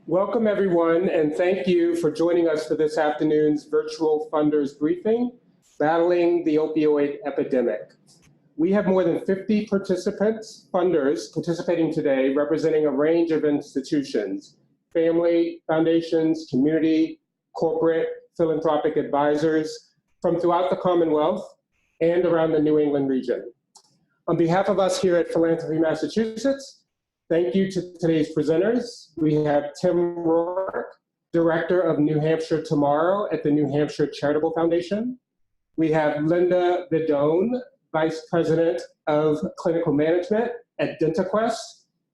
Welcome everyone, and thank you for joining us for this afternoon's virtual funders briefing, Battling the Opioid Epidemic. We have more than 50 funders participating today, representing a range of institutions, family, foundations, community, corporate, philanthropic advisors from throughout the Commonwealth and around the New England region. On behalf of us here at Philanthropy Massachusetts, thank you to today's presenters. We have Tim Rourke, Director of New Hampshire Tomorrow at the New Hampshire Charitable Foundation. We have Linda Vidone, Vice President of Clinical Management at DentaQuest.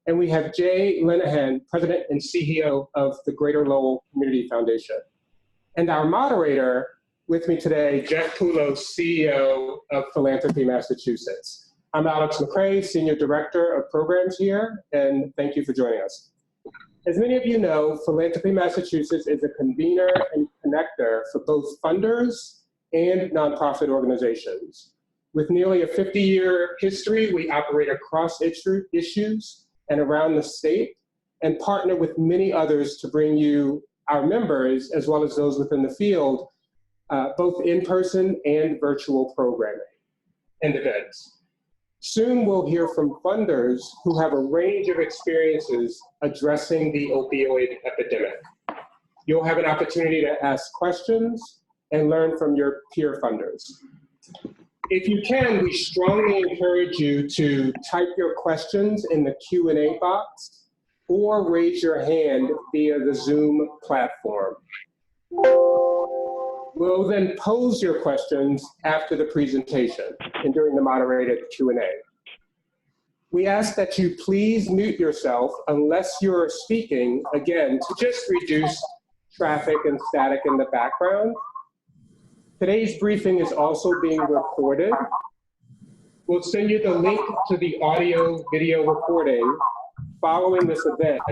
And we have Jay Linehan, President and CEO of the Greater Lowell Community Foundation. And our moderator with me today, Jeff Poulos, CEO of Philanthropy Massachusetts. I'm Alex McCrae, Senior Director of Programs here, and thank you for joining us. As many of you know, Philanthropy Massachusetts is a convener and connector for both funders and nonprofit organizations. With nearly a 50-year history, we operate across issues and around the state and partner with many others to bring you, our members, as well as those within the field, both in-person and virtual programming and events. Soon we'll hear from funders who have a range of experiences addressing the opioid epidemic. You'll have an opportunity to ask questions and learn from your peer funders. If you can, we strongly encourage you to type your questions in the Q&A box or raise your hand via the Zoom platform. We'll then pose your questions after the presentation and during the moderated Q&A. We ask that you please mute yourself unless you're speaking, again, to just reduce traffic and static in the background. Today's briefing is also being recorded. We'll send you the link to the audio-video recording following this event,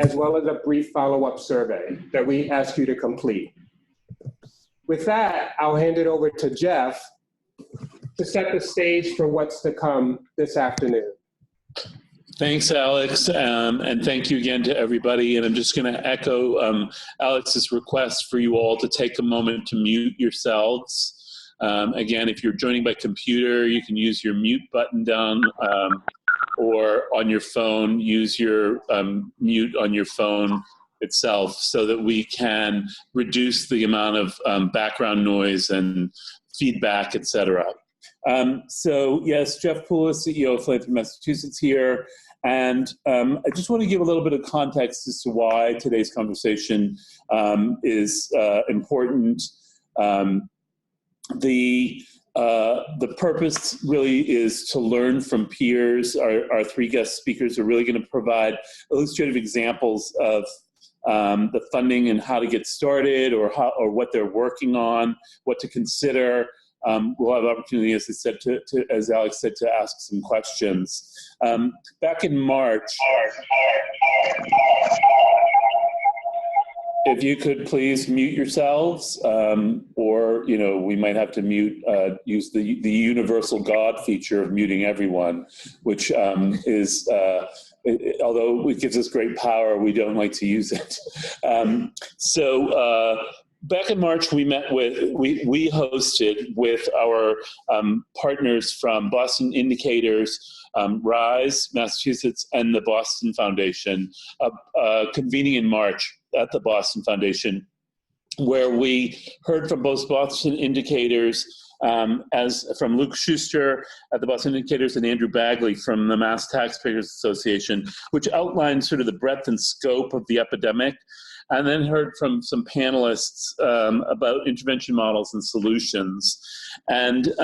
as well as a brief follow-up survey that we ask you to complete. With that, I'll hand it over to Jeff to set the stage for what's to come this afternoon. Thanks, Alex, and thank you again to everybody. And I'm just going to echo Alex's request for you all to take a moment to mute yourselves. Again, if you're joining by computer, you can use your mute button down, or on your phone, use your mute on your phone itself so that we can reduce the amount of background noise and feedback, et cetera. So yes, Jeff Poulos, CEO of Philanthropy Massachusetts here. And I just want to give a little bit of context as to why today's conversation is important. The purpose really is to learn from peers. Our three guest speakers are really going to provide illustrative examples of the funding and how to get started, or what they're working on, what to consider. We'll have opportunity, as I said, as Alex said, to ask some questions. Back in March, if you could please mute yourselves, or we might have to use the universal God feature of muting everyone, which is. Although it gives us great power, we don't like to use it. Back in March, we hosted with our partners from Boston Indicators, RIZE Massachusetts, and the Boston Foundation, convening in March at the Boston Foundation, where we heard from both Boston Indicators, as from Luke Schuster at the Boston Indicators and Andrew Bagley from the Mass Taxpayers Association, which outlined sort of the breadth and scope of the epidemic, and then heard from some panelists about intervention models and solutions. And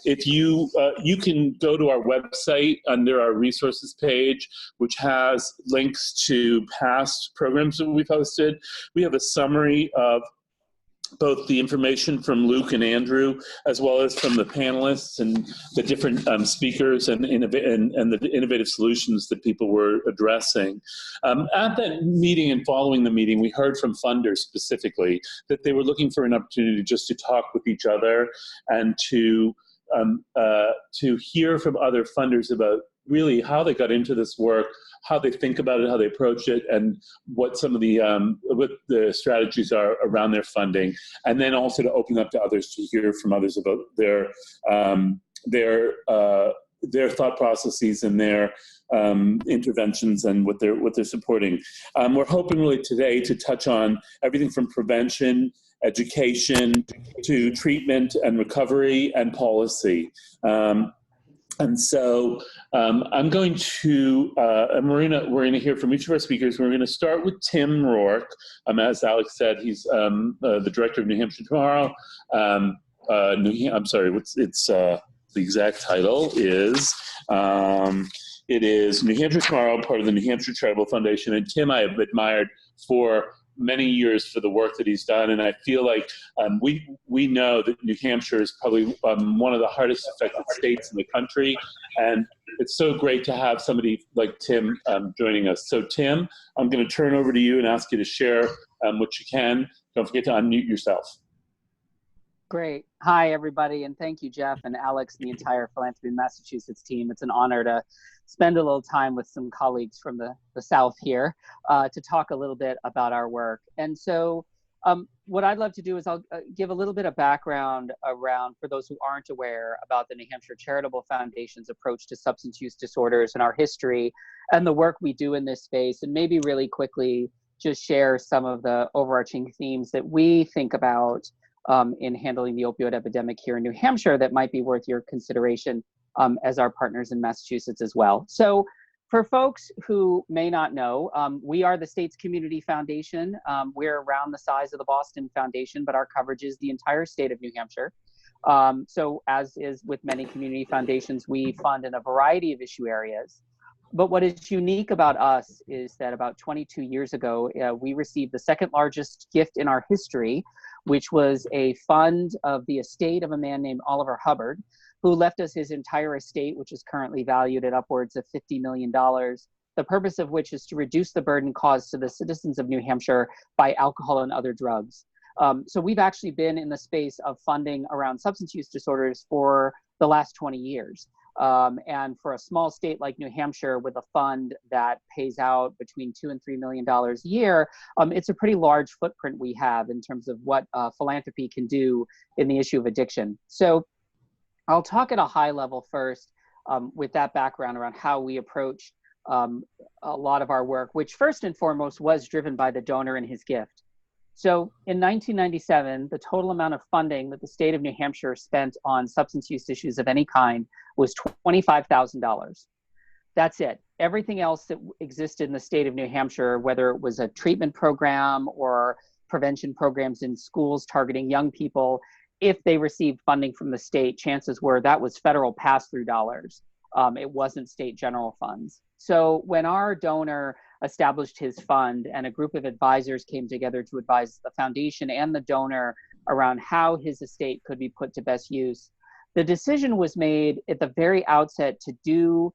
if you can go to our website under our resources page, which has links to past programs that we've hosted. We have a summary of both the information from Luke and Andrew, as well as from the panelists and the different speakers and the innovative solutions that people were addressing. At that meeting and following the meeting, we heard from funders specifically that they were looking for an opportunity just to talk with each other and to hear from other funders about really how they got into this work, how they think about it, how they approach it, and what some of the what the strategies are around their funding, and then also to open up to others to hear from others about their thought processes and their interventions and what they're supporting. We're hoping really today to touch on everything from prevention, education, to treatment and recovery and policy. And so I'm going to, and we're going to hear from each of our speakers. We're going to start with Tim Rourke. As Alex said, he's the director of New Hampshire Tomorrow. I'm sorry, the exact title is, it is New Hampshire Tomorrow, part of the New Hampshire Charitable Foundation. And Tim I have admired for many years for the work that he's done, and I feel like we know that New Hampshire is probably one of the hardest affected states in the country, and it's so great to have somebody like Tim joining us. So Tim, I'm going to turn over to you and ask you to share what you can. Don't forget to unmute yourself. Great. Hi, everybody, and thank you, Jeff and Alex and the entire Philanthropy Massachusetts team. It's an honor to spend a little time with some colleagues from the South here to talk a little bit about our work. And so what I'd love to do is I'll give a little bit of background around, for those who aren't aware, about the New Hampshire Charitable Foundation's approach to substance use disorders and our history and the work we do in this space, and maybe really quickly just share some of the overarching themes that we think about in handling the opioid epidemic here in New Hampshire that might be worth your consideration as our partners in Massachusetts as well. So for folks who may not know, we are the state's community foundation. We're around the size of the Boston Foundation, but our coverage is the entire state of New Hampshire. So as is with many community foundations, we fund in a variety of issue areas. But what is unique about us is that about 22 years ago, we received the second largest gift in our history, which was a fund of the estate of a man named Oliver Hubbard, who left us his entire estate, which is currently valued at upwards of $50 million, the purpose of which is to reduce the burden caused to the citizens of New Hampshire by alcohol and other drugs. So we've actually been in the space of funding around substance use disorders for the last 20 years. And for a small state like New Hampshire with a fund that pays out between $2 and $3 million a year, it's a pretty large footprint we have in terms of what philanthropy can do in the issue of addiction. So I'll talk at a high level first with that background around how we approach a lot of our work, which first and foremost was driven by the donor and his gift. So in 1997, the total amount of funding that the state of New Hampshire spent on substance use issues of any kind was $25,000. That's it. Everything else that existed in the state of New Hampshire, whether it was a treatment program or prevention programs in schools targeting young people, if they received funding from the state, chances were that was federal pass-through dollars. It wasn't state general funds. So when our donor established his fund and a group of advisors came together to advise the foundation and the donor around how his estate could be put to best use, the decision was made at the very outset to do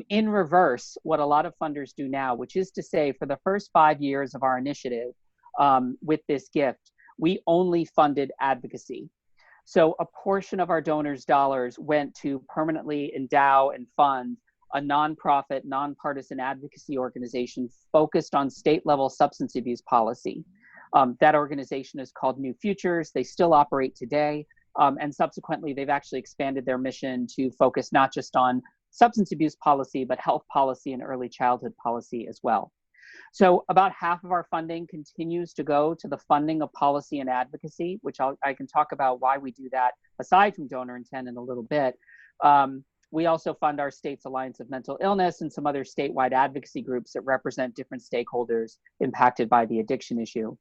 in reverse what a lot of funders do now, which is to say for the first 5 years of our initiative with this gift, we only funded advocacy. So a portion of our donors' dollars went to permanently endow and fund a nonprofit, nonpartisan advocacy organization focused on state-level substance abuse policy. That organization is called New Futures. They still operate today. And subsequently, they've actually expanded their mission to focus not just on substance abuse policy, but health policy and early childhood policy as well. So about half of our funding continues to go to the funding of policy and advocacy, which I can talk about why we do that aside from donor intent in a little bit. We also fund our state's Alliance of Mental Illness and some other statewide advocacy groups that represent different stakeholders impacted by the addiction issue.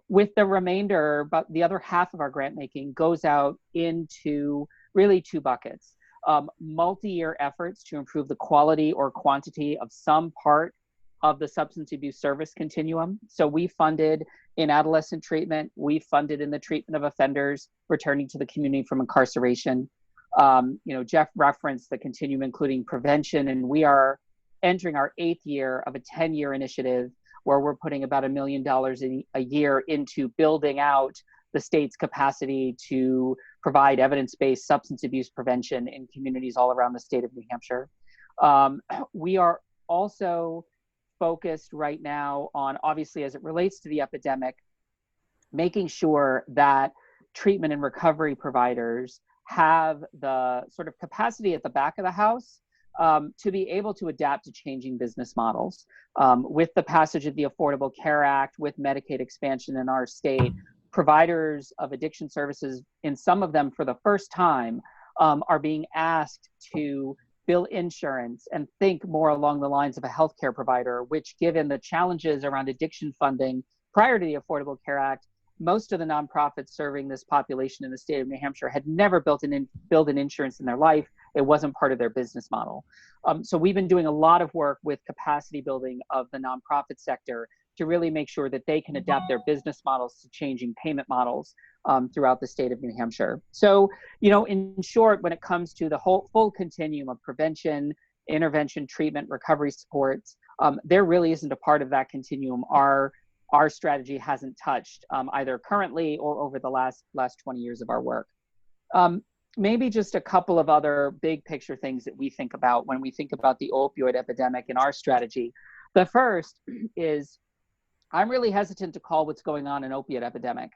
With the remainder, but the other half of our grant making goes out into really two buckets. Multi-year efforts to improve the quality or quantity of some part of the substance abuse service continuum. So we funded in adolescent treatment, we funded in the treatment of offenders returning to the community from incarceration. Jeff referenced the continuum including prevention, and we are entering our 8th year of a 10-year initiative where we're putting about $1 million a year into building out the state's capacity to provide evidence-based substance abuse prevention in communities all around the state of New Hampshire. We are also focused right now on, obviously, as it relates to the epidemic, making sure that treatment and recovery providers have the sort of capacity at the back of the house to be able to adapt to changing business models. With the passage of the Affordable Care Act, with Medicaid expansion in our state, providers of addiction services, in some of them for the first time, are being asked to bill insurance and think more along the lines of a healthcare provider, which, given the challenges around addiction funding prior to the Affordable Care Act, most of the nonprofits serving this population in the state of New Hampshire had never built an insurance in their life. It wasn't part of their business model. So we've been doing a lot of work with capacity building of the nonprofit sector to really make sure that they can adapt their business models to changing payment models throughout the state of New Hampshire. So, in short, when it comes to the full continuum of prevention, intervention, treatment, recovery supports, there really isn't a part of that continuum our strategy hasn't touched, either currently or over the last 20 years of our work. Maybe just a couple of other big picture things that we think about when we think about the opioid epidemic in our strategy. The first is, I'm really hesitant to call what's going on an opioid epidemic.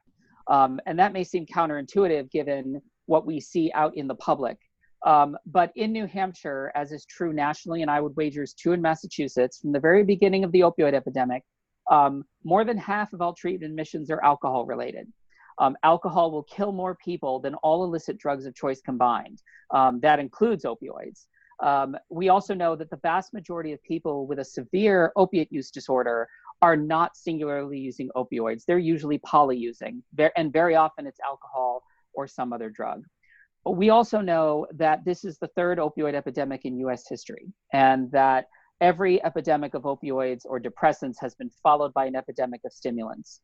And that may seem counterintuitive given what we see out in the public. But in New Hampshire, as is true nationally, and I would wager is true in Massachusetts, from the very beginning of the opioid epidemic, more than half of all treatment admissions are alcohol related. Alcohol will kill more people than all illicit drugs of choice combined. That includes opioids. We also know that the vast majority of people with a severe opiate use disorder are not singularly using opioids. They're usually poly-using, and very often it's alcohol or some other drug. But we also know that this is the third opioid epidemic in US history, and that every epidemic of opioids or depressants has been followed by an epidemic of stimulants.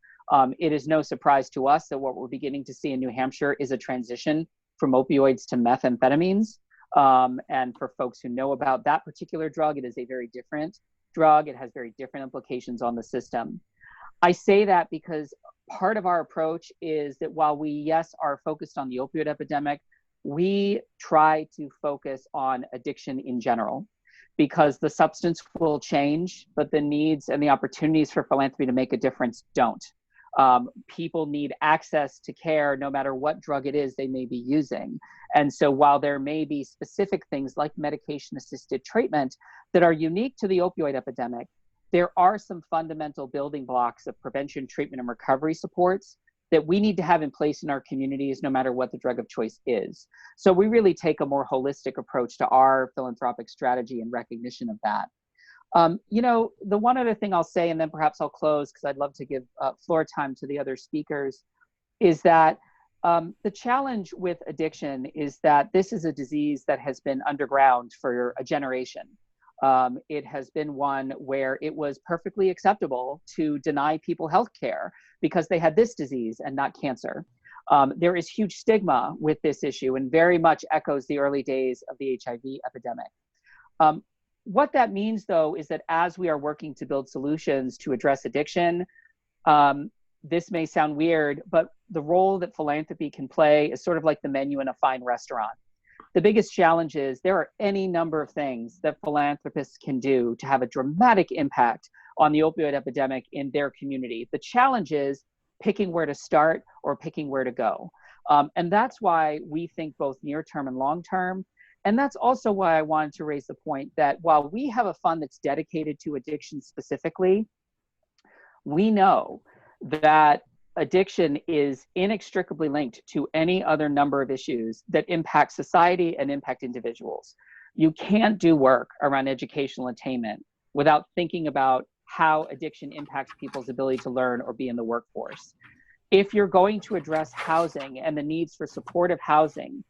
It is no surprise to us that what we're beginning to see in New Hampshire is a transition from opioids to methamphetamines. And for folks who know about that particular drug, it is a very different drug. It has very different implications on the system. I say that because part of our approach is that while we, yes, are focused on the opioid epidemic, we try to focus on addiction in general, because the substance will change, but the needs and the opportunities for philanthropy to make a difference don't. People need access to care no matter what drug it is they may be using. And so while there may be specific things like medication-assisted treatment that are unique to the opioid epidemic, there are some fundamental building blocks of prevention, treatment, and recovery supports that we need to have in place in our communities no matter what the drug of choice is. So we really take a more holistic approach to our philanthropic strategy in recognition of that. The one other thing I'll say, and then perhaps I'll close because I'd love to give floor time to the other speakers, is that the challenge with addiction is that this is a disease that has been underground for a generation. It has been one where it was perfectly acceptable to deny people health care because they had this disease and not cancer. There is huge stigma with this issue and very much echoes the early days of the HIV epidemic. What that means, though, is that as we are working to build solutions to address addiction, this may sound weird, but the role that philanthropy can play is sort of like the menu in a fine restaurant. The biggest challenge is there are any number of things that philanthropists can do to have a dramatic impact on the opioid epidemic in their community. The challenge is picking where to start or picking where to go. And that's why we think both near term and long term. And that's also why I wanted to raise the point that while we have a fund that's dedicated to addiction specifically, we know that addiction is inextricably linked to any other number of issues that impact society and impact individuals. You can't do work around educational attainment without thinking about how addiction impacts people's ability to learn or be in the workforce. If you're going to address housing and the needs for supportive housing,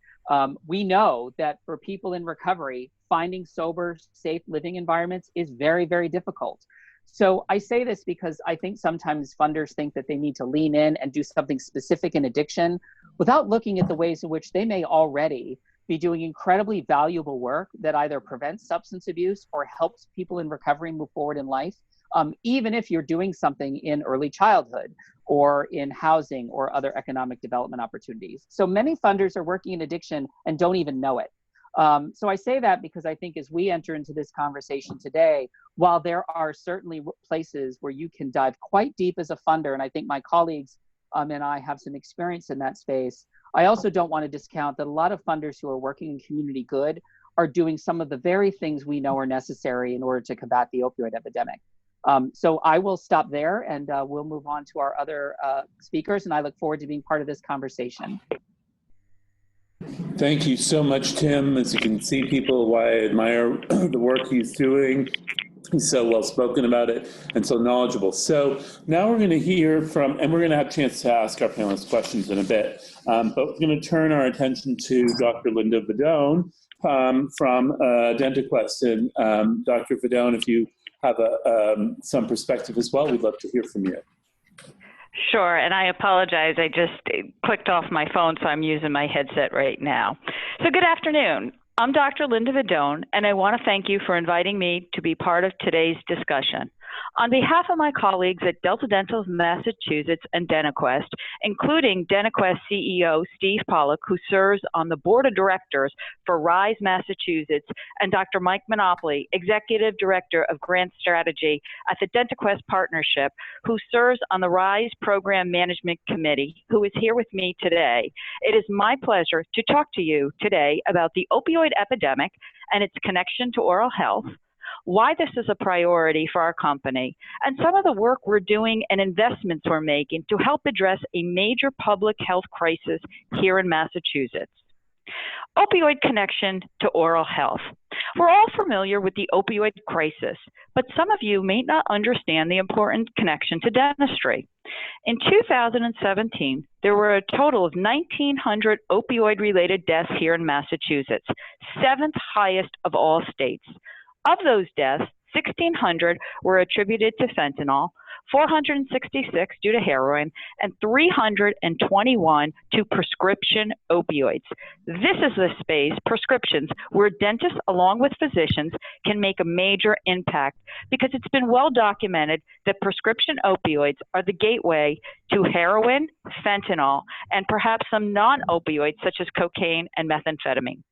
we know that for people in recovery, finding sober, safe living environments is very, very difficult. So I say this because I think sometimes funders think that they need to lean in and do something specific in addiction without looking at the ways in which they may already be doing incredibly valuable work that either prevents substance abuse or helps people in recovery move forward in life, even if you're doing something in early childhood or in housing or other economic development opportunities. So many funders are working in addiction and don't even know it. So I say that because I think as we enter into this conversation today, while there are certainly places where you can dive quite deep as a funder, and I think my colleagues and I have some experience in that space, I also don't want to discount that a lot of funders who are working in community good are doing some of the very things we know are necessary in order to combat the opioid epidemic. So I will stop there and we'll move on to our other speakers, and I look forward to being part of this conversation. Thank you so much, Tim. As you can see, people, why I admire the work he's doing. He's so well spoken about it and so knowledgeable. So now we're going to hear from, and we're going to have a chance to ask our panelists questions in a bit, but we're going to turn our attention to Dr. Linda Vidone from DentaQuest. And Dr. Vidone, if you have some perspective as well, we'd love to hear from you. Sure, and I apologize. I just clicked off my phone, so I'm using my headset right now. So good afternoon. I'm Dr. Linda Vidone, and I want to thank you for inviting me to be part of today's discussion. On behalf of my colleagues at Delta Dental of Massachusetts and DentaQuest, including DentaQuest CEO Steve Pollock, who serves on the board of directors for RIZE Massachusetts, and Dr. Mike Monopoly, Executive Director of Grant Strategy at the DentaQuest Partnership, who serves on the RIZE Program Management Committee, who is here with me today. It is my pleasure to talk to you today about the opioid epidemic and its connection to oral health, why this is a priority for our company, and some of the work we're doing and investments we're making to help address a major public health crisis here in Massachusetts. Opioid connection to oral health. We're all familiar with the opioid crisis, but some of you may not understand the important connection to dentistry. In 2017, there were a total of 1,900 opioid-related deaths here in Massachusetts, 7th highest of all states. Of those deaths, 1,600 were attributed to fentanyl, 466 due to heroin, and 321 to prescription opioids. This is the space, prescriptions, where dentists, along with physicians, can make a major impact because it's been well documented that prescription opioids are the gateway to heroin, fentanyl, and perhaps some non-opioids such as cocaine and methamphetamine.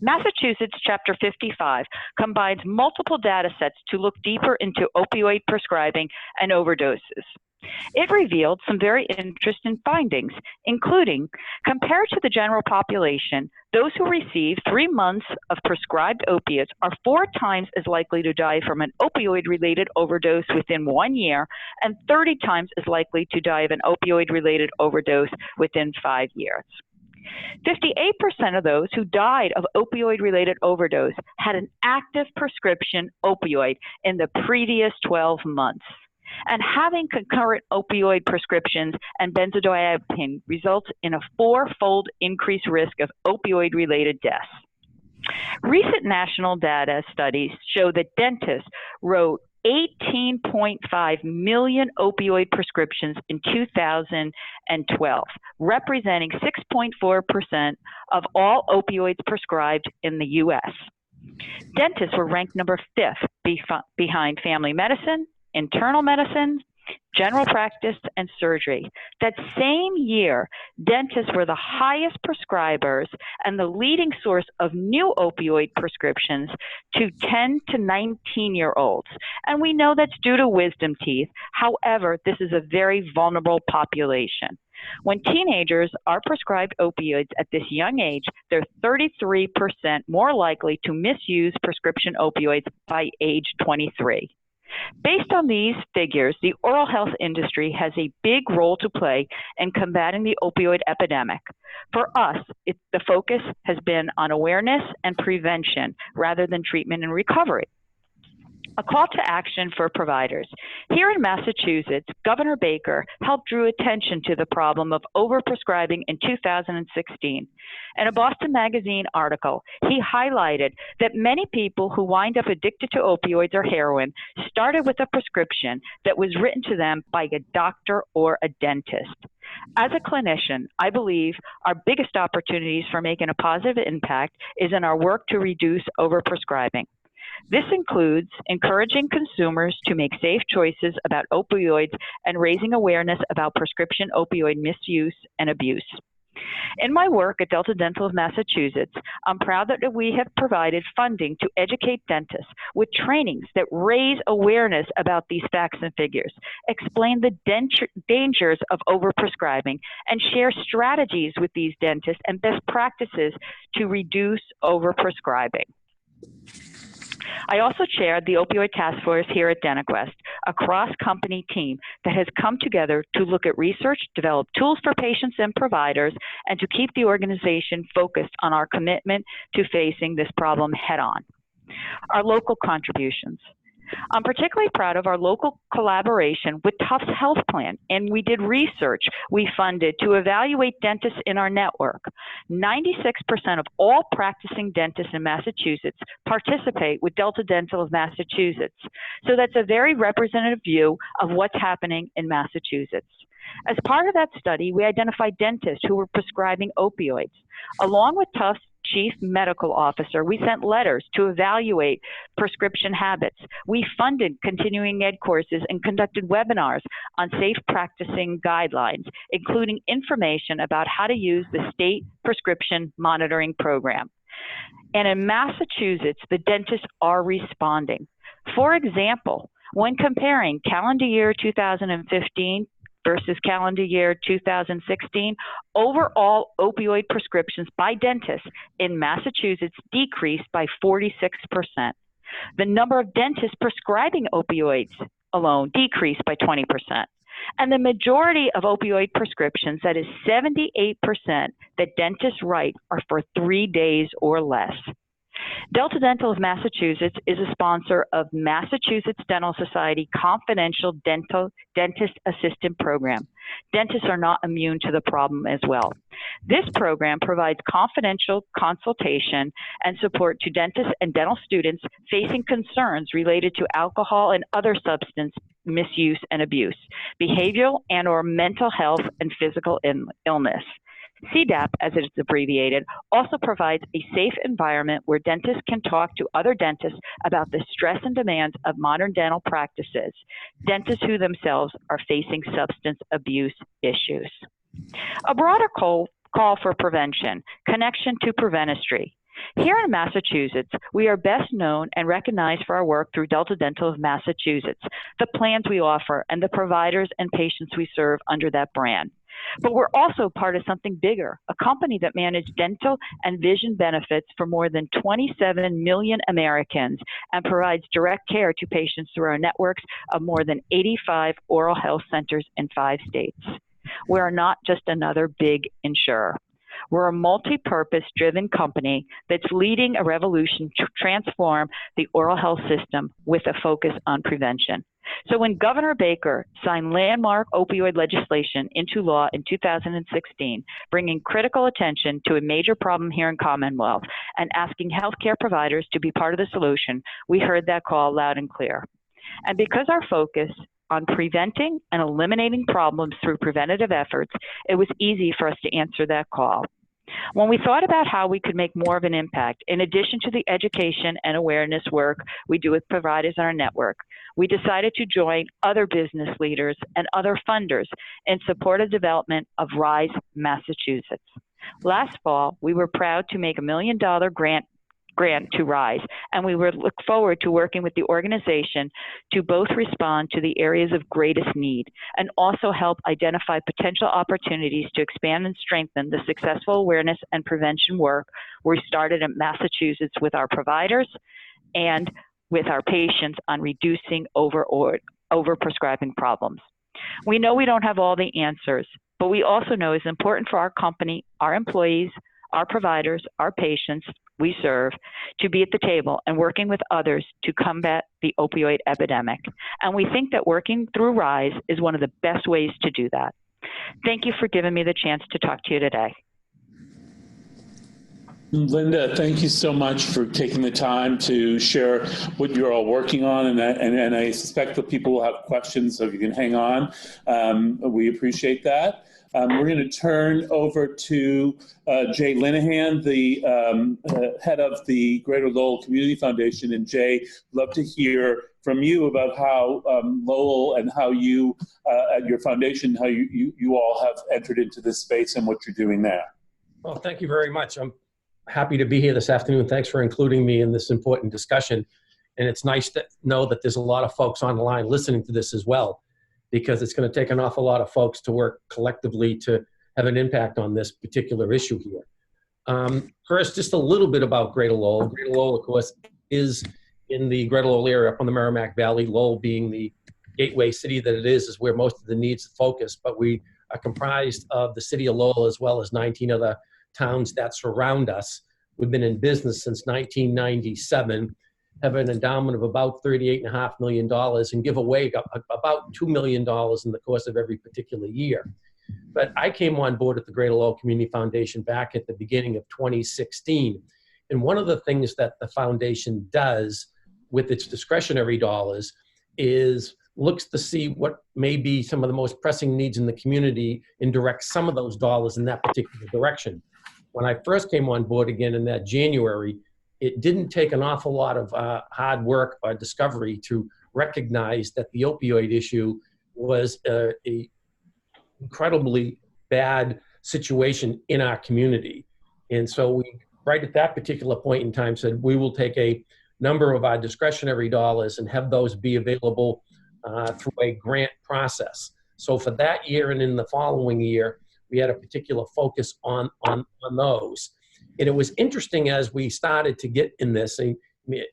Massachusetts Chapter 55 combines multiple data sets to look deeper into opioid prescribing and overdoses. It revealed some very interesting findings, including, compared to the general population, those who receive 3 months of prescribed opiates are 4 times as likely to die from an opioid-related overdose within 1 year and 30 times as likely to die of an opioid-related overdose within 5 years. 58% of those who died of opioid-related overdose had an active prescription opioid in the previous 12 months. And having concurrent opioid prescriptions and benzodiazepine results in a 4-fold increased risk of opioid-related deaths. Recent national data studies show that dentists wrote 18.5 million opioid prescriptions in 2012, representing 6.4% of all opioids prescribed in the U.S. Dentists were ranked number 5th behind family medicine, internal medicine, general practice, and surgery. That same year, dentists were the highest prescribers and the leading source of new opioid prescriptions to 10 to 19-year-olds. And we know that's due to wisdom teeth. However, this is a very vulnerable population. When teenagers are prescribed opioids at this young age, they're 33% more likely to misuse prescription opioids by age 23. Based on these figures, the oral health industry has a big role to play in combating the opioid epidemic. For us, the focus has been on awareness and prevention rather than treatment and recovery. A call to action for providers. Here in Massachusetts, Governor Baker helped draw attention to the problem of overprescribing in 2016. In a Boston Magazine article, he highlighted that many people who wind up addicted to opioids or heroin started with a prescription that was written to them by a doctor or a dentist. As a clinician, I believe our biggest opportunities for making a positive impact is in our work to reduce overprescribing. This includes encouraging consumers to make safe choices about opioids and raising awareness about prescription opioid misuse and abuse. In my work at Delta Dental of Massachusetts, I'm proud that we have provided funding to educate dentists with trainings that raise awareness about these facts and figures, explain the dangers of overprescribing, and share strategies with these dentists and best practices to reduce overprescribing. I also chaired the Opioid Task Force here at DentaQuest, a cross-company team that has come together to look at research, develop tools for patients and providers, and to keep the organization focused on our commitment to facing this problem head-on. Our local contributions. I'm particularly proud of our local collaboration with Tufts Health Plan, and we did research we funded to evaluate dentists in our network. 96% of all practicing dentists in Massachusetts participate with Delta Dental of Massachusetts. So that's a very representative view of what's happening in Massachusetts. As part of that study, we identified dentists who were prescribing opioids. Along with Tufts Chief Medical Officer, we sent letters to evaluate prescription habits. We funded continuing ed courses and conducted webinars on safe practicing guidelines, including information about how to use the state prescription monitoring program. And in Massachusetts, the dentists are responding. For example, when comparing calendar year 2015 versus calendar year 2016, overall opioid prescriptions by dentists in Massachusetts decreased by 46%. The number of dentists prescribing opioids alone decreased by 20%. And the majority of opioid prescriptions, that is 78%, that dentists write are for 3 days or less. Delta Dental of Massachusetts is a sponsor of Massachusetts Dental Society Confidential Dentist Assistant Program. Dentists are not immune to the problem as well. This program provides confidential consultation and support to dentists and dental students facing concerns related to alcohol and other substance misuse and abuse, behavioral and or mental health and physical illness. CDAP, as it is abbreviated, also provides a safe environment where dentists can talk to other dentists about the stress and demands of modern dental practices, dentists who themselves are facing substance abuse issues. A broader call for prevention, connection to preventistry. Here in Massachusetts, we are best known and recognized for our work through Delta Dental of Massachusetts, the plans we offer, and the providers and patients we serve under that brand. But we're also part of something bigger, a company that manages dental and vision benefits for more than 27 million Americans and provides direct care to patients through our networks of more than 85 oral health centers in 5 states. We are not just another big insurer. We're a multi-purpose driven company that's leading a revolution to transform the oral health system with a focus on prevention. So when Governor Baker signed landmark opioid legislation into law in 2016, bringing critical attention to a major problem here in Commonwealth and asking healthcare providers to be part of the solution, we heard that call loud and clear. And because our focus on preventing and eliminating problems through preventative efforts, it was easy for us to answer that call. When we thought about how we could make more of an impact, in addition to the education and awareness work we do with providers on our network, we decided to join other business leaders and other funders in support of development of RIZE Massachusetts. Last fall, we were proud to make $1 million grant to RIZE, and we look forward to working with the organization to both respond to the areas of greatest need and also help identify potential opportunities to expand and strengthen the successful awareness and prevention work we started in Massachusetts with our providers and with our patients on reducing overprescribing problems. We know we don't have all the answers, but we also know it's important for our company, our employees, our providers, our patients we serve to be at the table and working with others to combat the opioid epidemic. And we think that working through RIZE is one of the best ways to do that. Thank you for giving me the chance to talk to you today. Linda, thank you so much for taking the time to share what you're all working on, and I suspect that people will have questions, so if you can hang on, we appreciate that. We're going to turn over to Jay Linehan, the head of the Greater Lowell Community Foundation. And Jay, love to hear from you about how Lowell and how you at your foundation, how you all have entered into this space and what you're doing there. Well, thank you very much. I'm happy to be here this afternoon. Thanks for including me in this important discussion. And it's nice to know that there's a lot of folks on the line listening to this as well, because it's going to take an awful lot of folks to work collectively to have an impact on this particular issue here. First, just a little bit about Greater Lowell. Greater Lowell, of course, is in the Greater Lowell area up on the Merrimack Valley. Lowell being the gateway city that it is where most of the needs focus, but we are comprised of the city of Lowell as well as 19 other towns that surround us. We've been in business since 1997, have an endowment of about $38.5 million and give away about $2 million in the course of every particular year. But I came on board at the Greater Lowell Community Foundation back at the beginning of 2016. And one of the things that the foundation does with its discretionary dollars is looks to see what may be some of the most pressing needs in the community and direct some of those dollars in that particular direction. When I first came on board again in that January, it didn't take an awful lot of hard work or discovery to recognize that the opioid issue was a incredibly bad situation in our community. And so we, right at that particular point in time, said we will take a number of our discretionary dollars and have those be available through a grant process. So for that year and in the following year, we had a particular focus on those. And it was interesting as we started to get in this.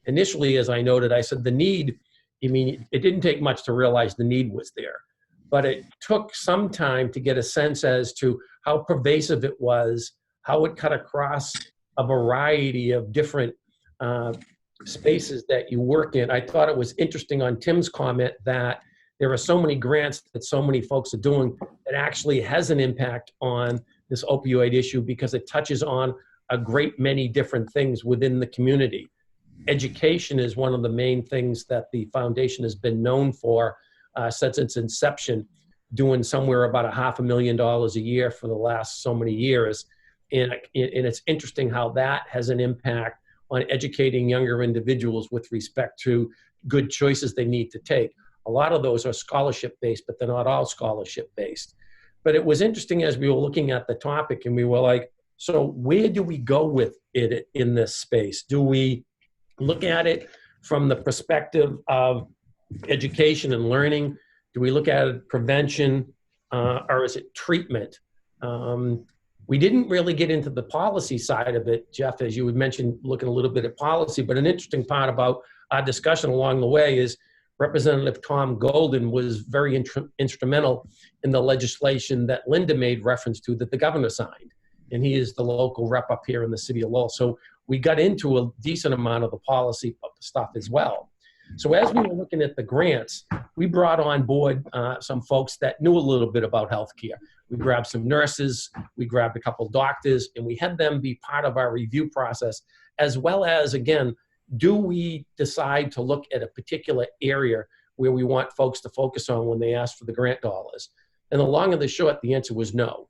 Initially, as I noted, I said the need, it didn't take much to realize the need was there. But it took some time to get a sense as to how pervasive it was, how it cut across a variety of different spaces that you work in. I thought it was interesting on Tim's comment that there are so many grants that so many folks are doing that actually has an impact on this opioid issue because it touches on a great many different things within the community. Education is one of the main things that the foundation has been known for since its inception, doing somewhere about $500,000 a year for the last so many years. And it's interesting how that has an impact on educating younger individuals with respect to good choices they need to take. A lot of those are scholarship-based, but they're not all scholarship-based. But it was interesting as we were looking at the topic and we were like, so where do we go with it in this space? Do we look at it from the perspective of education and learning? Do we look at it prevention or is it treatment? We didn't really get into the policy side of it, Jeff, as you had mentioned, looking a little bit at policy, but an interesting part about our discussion along the way is Representative Tom Golden was very instrumental in the legislation that Linda made reference to that the governor signed. And he is the local rep up here in the city of Lowell. So we got into a decent amount of the policy stuff as well. So as we were looking at the grants, we brought on board some folks that knew a little bit about healthcare. We grabbed some nurses, we grabbed a couple doctors, and we had them be part of our review process, as well as, again, do we decide to look at a particular area where we want folks to focus on when they ask for the grant dollars? And the long and the short, the answer was no.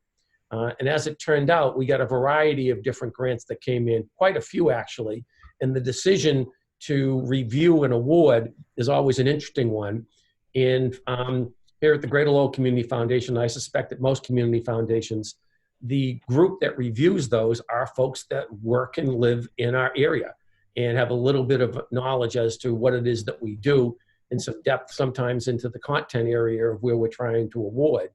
And as it turned out, we got a variety of different grants that came in, quite a few actually, and the decision to review an award is always an interesting one. And here at the Greater Lowell Community Foundation, I suspect that most community foundations, the group that reviews those are folks that work and live in our area and have a little bit of knowledge as to what it is that we do and some depth sometimes into the content area of where we're trying to award.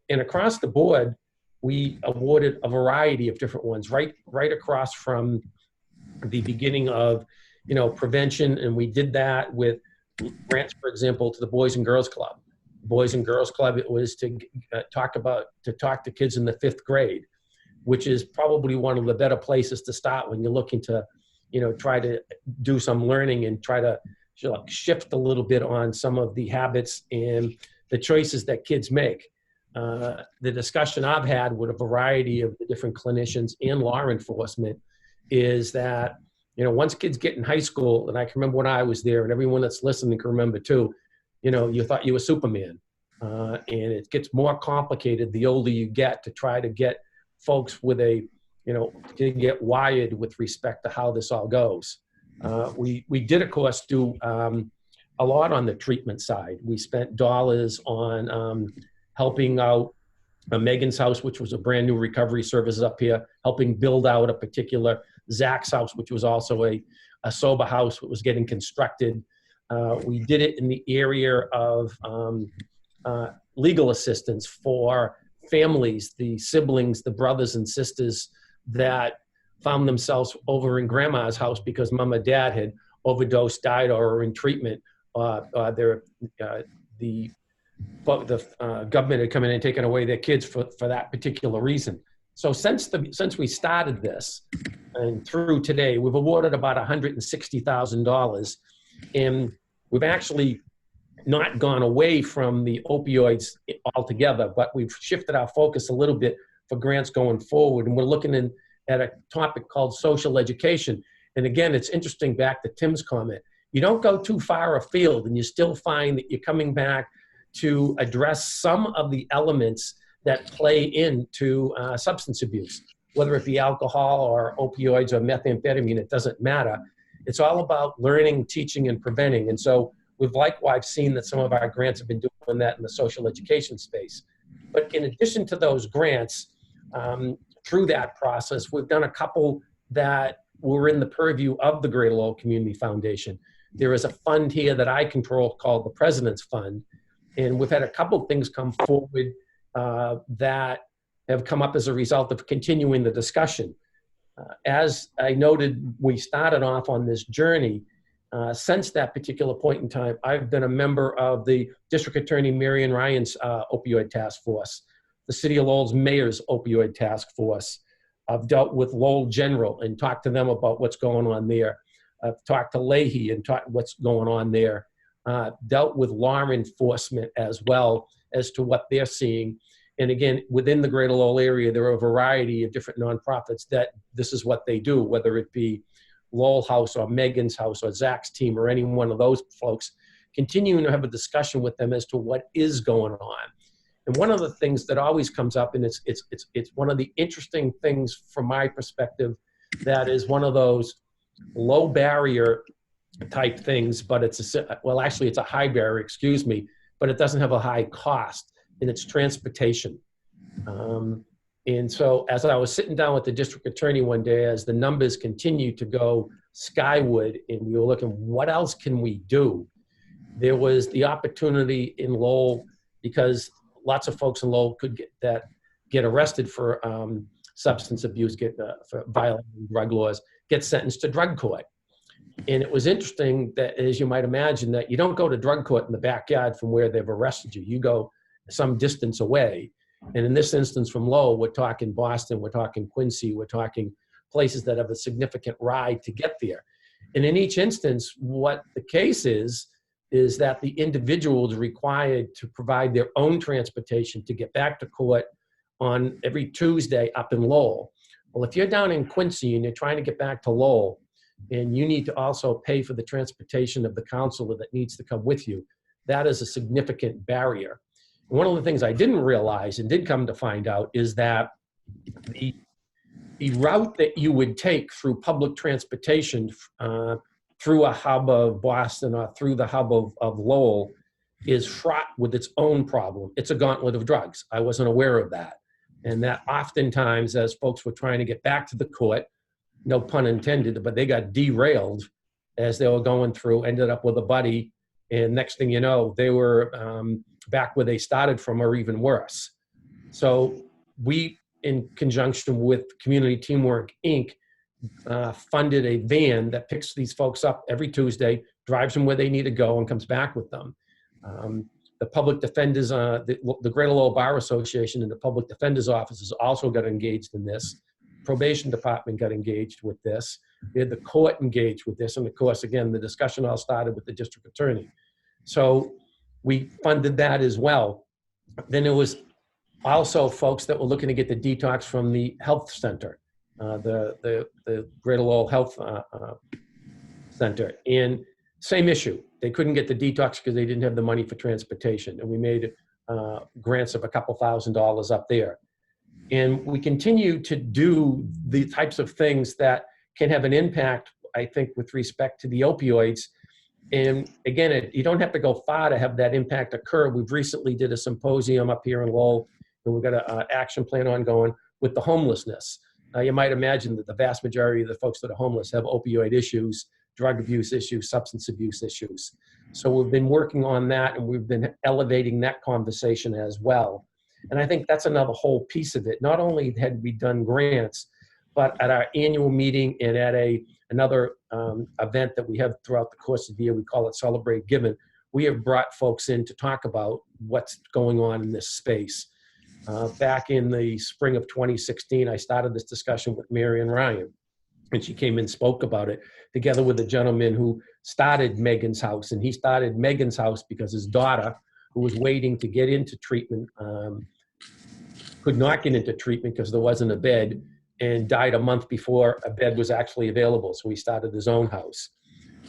And across the board, we awarded a variety of different ones, right across from the beginning of, prevention, and we did that with grants, for example, to the Boys and Girls Club. Boys and Girls Club, it was to talk to kids in the 5th grade, which is probably one of the better places to start when you're looking to, try to do some learning and try to shift a little bit on some of the habits and the choices that kids make. The discussion I've had with a variety of the different clinicians and law enforcement is that, once kids get in high school, and I can remember when I was there, and everyone that's listening can remember too, you thought you were Superman. And it gets more complicated the older you get to try to get folks with to get wired with respect to how this all goes. We did, of course, do a lot on the treatment side. We spent dollars on helping out Megan's house, which was a brand new recovery services up here, helping build out a particular Zach's house, which was also a sober house that was getting constructed. We did it in the area of legal assistance for families, the siblings, the brothers and sisters that found themselves over in grandma's house because mom and dad had overdosed, died, or were in treatment. The government had come in and taken away their kids for that particular reason. So since we started this and through today, we've awarded about $160,000, and we've actually not gone away from the opioids altogether, but we've shifted our focus a little bit for grants going forward. And we're looking at a topic called social education. And again, it's interesting, back to Tim's comment, you don't go too far afield and you still find that you're coming back to address some of the elements that play into substance abuse, whether it be alcohol or opioids or methamphetamine, it doesn't matter. It's all about learning, teaching, and preventing. And so we've likewise seen that some of our grants have been doing that in the social education space. But in addition to those grants, through that process, we've done a couple that were in the purview of the Greater Lowell Community Foundation. There is a fund here that I control called the President's Fund. And we've had a couple of things come forward that have come up as a result of continuing the discussion. As I noted, we started off on this journey. Since that particular point in time, I've been a member of the District Attorney Marion Ryan's opioid task force, the City of Lowell's mayor's opioid task force. I've dealt with Lowell General and talked to them about what's going on there. I've talked to Leahy and talked what's going on there. Dealt with law enforcement as well as to what they're seeing. And again, within the Greater Lowell area, there are a variety of different nonprofits that this is what they do, whether it be Lowell House or Megan's house or Zach's team or any one of those folks, continuing to have a discussion with them as to what is going on. And one of the things that always comes up, and it's one of the interesting things from my perspective, that is one of those low barrier type things, but it's a high barrier, excuse me, but it doesn't have a high cost, and it's transportation. And so as I was sitting down with the district attorney one day, as the numbers continue to go skyward, and we were looking, what else can we do? There was the opportunity in Lowell, because lots of folks in Lowell could get arrested for substance abuse, for violating drug laws, get sentenced to drug court. And it was interesting that, as you might imagine, that you don't go to drug court in the backyard from where they've arrested you. You go some distance away. And in this instance from Lowell, we're talking Boston, we're talking Quincy, we're talking places that have a significant ride to get there. And in each instance, what the case is that the individual is required to provide their own transportation to get back to court on every Tuesday up in Lowell. Well, if you're down in Quincy and you're trying to get back to Lowell, and you need to also pay for the transportation of the counselor that needs to come with you, that is a significant barrier. One of the things I didn't realize and did come to find out is that the route that you would take through public transportation through a hub of Boston or through the hub of Lowell is fraught with its own problem. It's a gauntlet of drugs. I wasn't aware of that. And that oftentimes, as folks were trying to get back to the court, no pun intended, but they got derailed as they were going through, ended up with a buddy, and next thing you know, they were back where they started from or even worse. So we, in conjunction with Community Teamwork, Inc., funded a van that picks these folks up every Tuesday, drives them where they need to go, and comes back with them. The public defenders, the Greater Lowell Bar Association and the public defender's offices also got engaged in this. Probation department got engaged with this. We had the court engaged with this. And of course, again, the discussion all started with the district attorney. So we funded that as well. Then there was also folks that were looking to get the detox from the health center, the Greater Lowell Health Center. And same issue. They couldn't get the detox because they didn't have the money for transportation. And we made grants of a couple $1,000s up there. And we continue to do the types of things that can have an impact, I think, with respect to the opioids. And again, you don't have to go far to have that impact occur. We've recently did a symposium up here in Lowell, and we've got an action plan ongoing with the homelessness. You might imagine that the vast majority of the folks that are homeless have opioid issues, drug abuse issues, substance abuse issues. So we've been working on that, and we've been elevating that conversation as well. And I think that's another whole piece of it. Not only had we done grants, but at our annual meeting and at another event that we have throughout the course of the year, we call it Celebrate Giving, we have brought folks in to talk about what's going on in this space. Back in the spring of 2016, I started this discussion with Mary and Ryan, and she came and spoke about it together with a gentleman who started Megan's House. And he started Megan's House because his daughter, who was waiting to get into treatment, could not get into treatment because there wasn't a bed, and died a month before a bed was actually available. So he started his own house.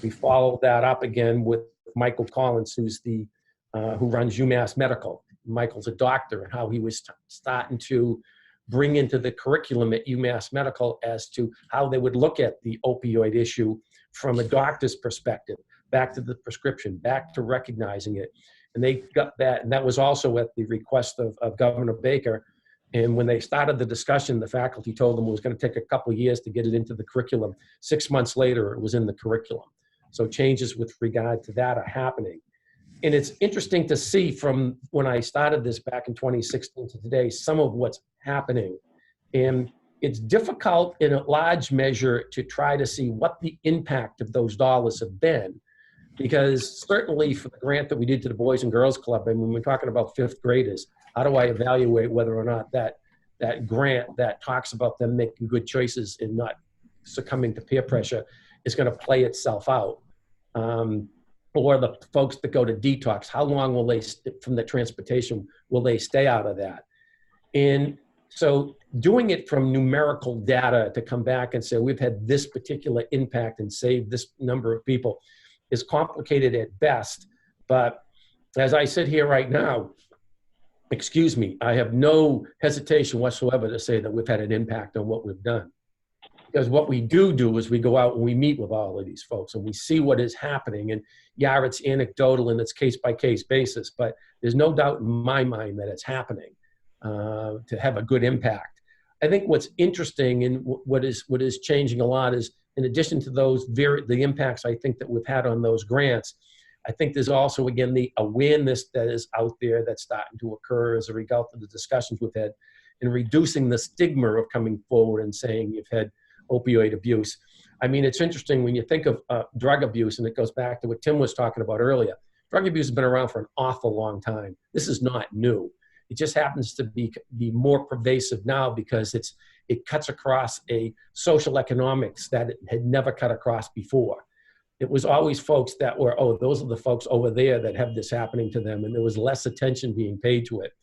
We followed that up again with Michael Collins, who's who runs UMass Medical. Michael's a doctor, and how he was starting to bring into the curriculum at UMass Medical as to how they would look at the opioid issue from a doctor's perspective, back to the prescription, back to recognizing it. And they got that, and that was also at the request of Governor Baker. And when they started the discussion, the faculty told them it was going to take a couple of years to get it into the curriculum. 6 months later, it was in the curriculum. So changes with regard to that are happening. And it's interesting to see from when I started this back in 2016 to today, some of what's happening. And it's difficult in a large measure to try to see what the impact of those dollars have been. Because certainly for the grant that we did to the Boys and Girls Club, I mean, we're talking about fifth graders. How do I evaluate whether or not that grant that talks about them making good choices and not succumbing to peer pressure is going to play itself out? Or the folks that go to detox, how long will they, from the transportation, will they stay out of that? And so doing it from numerical data to come back and say, we've had this particular impact and saved this number of people is complicated at best. But as I sit here right now, excuse me, I have no hesitation whatsoever to say that we've had an impact on what we've done. Because what we do is we go out and we meet with all of these folks and we see what is happening. And yeah, it's anecdotal and it's case-by-case basis, but there's no doubt in my mind that it's happening to have a good impact. I think what's interesting and what is changing a lot is, in addition to the impacts I think that we've had on those grants, I think there's also, again, the awareness that is out there that's starting to occur as a result of the discussions we've had in reducing the stigma of coming forward and saying you've had opioid abuse. I mean, it's interesting when you think of drug abuse, and it goes back to what Tim was talking about earlier. Drug abuse has been around for an awful long time. This is not new. It just happens to be more pervasive now because it cuts across a social economics that it had never cut across before. It was always folks that were, oh, those are the folks over there that have this happening to them, and there was less attention being paid to it.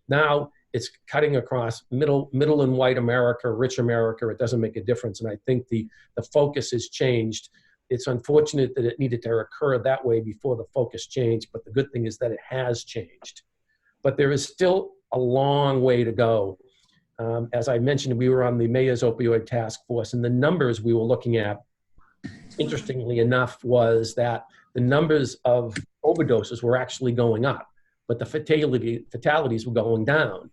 Now it's cutting across middle and white America, rich America. It doesn't make a difference, and I think the focus has changed. It's unfortunate that it needed to occur that way before the focus changed, but the good thing is that it has changed. But there is still a long way to go. As I mentioned, we were on the Mayor's Opioid Task Force, and the numbers we were looking at, interestingly enough, was that the numbers of overdoses were actually going up, but the fatalities were going down.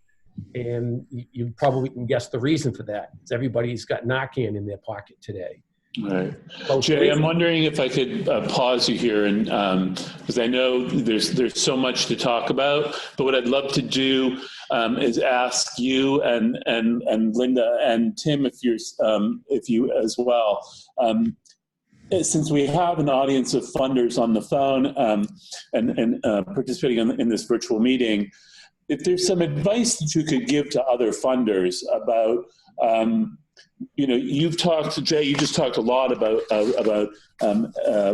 And you probably can guess the reason for that. It's everybody's got Narcan in their pocket today. Right. Jay, I'm wondering if I could pause you here, and because I know there's so much to talk about, but what I'd love to do is ask you and Linda and Tim, if you as well, since we have an audience of funders on the phone and participating in this virtual meeting, if there's some advice that you could give to other funders about, you've talked, Jay, you just talked a lot about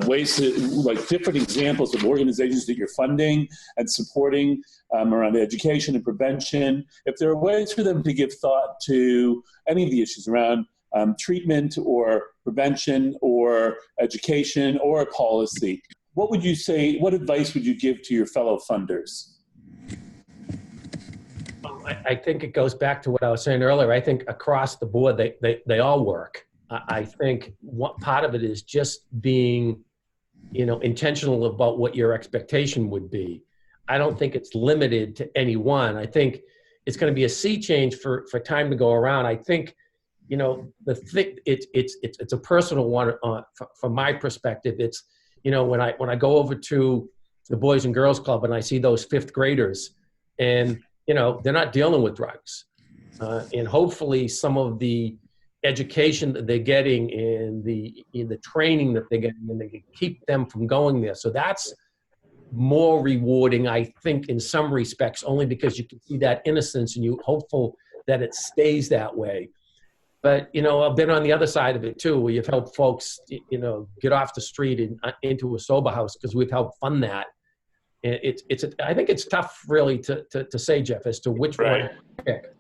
ways to, like, different examples of organizations that you're funding and supporting around education and prevention. If there are ways for them to give thought to any of the issues around treatment or prevention or education or policy, what would you say, what advice would you give to your fellow funders? I think it goes back to what I was saying earlier. I think across the board, they all work. I think part of it is just being intentional about what your expectation would be. I don't think it's limited to any one. I think it's going to be a sea change for time to go around. I think, it's a personal one from my perspective. It's, when I go over to the Boys and Girls Club and I see those fifth graders, and they're not dealing with drugs, and hopefully some of the education that they're getting and the training that they're getting, and they can keep them from going there. So that's more rewarding, I think, in some respects, only because you can see that innocence and you're hopeful that it stays that way. But, I've been on the other side of it too, where you've helped folks, get off the street and into a sober house, because we've helped fund that. And I think it's tough really to say, Jeff, as to which one to pick.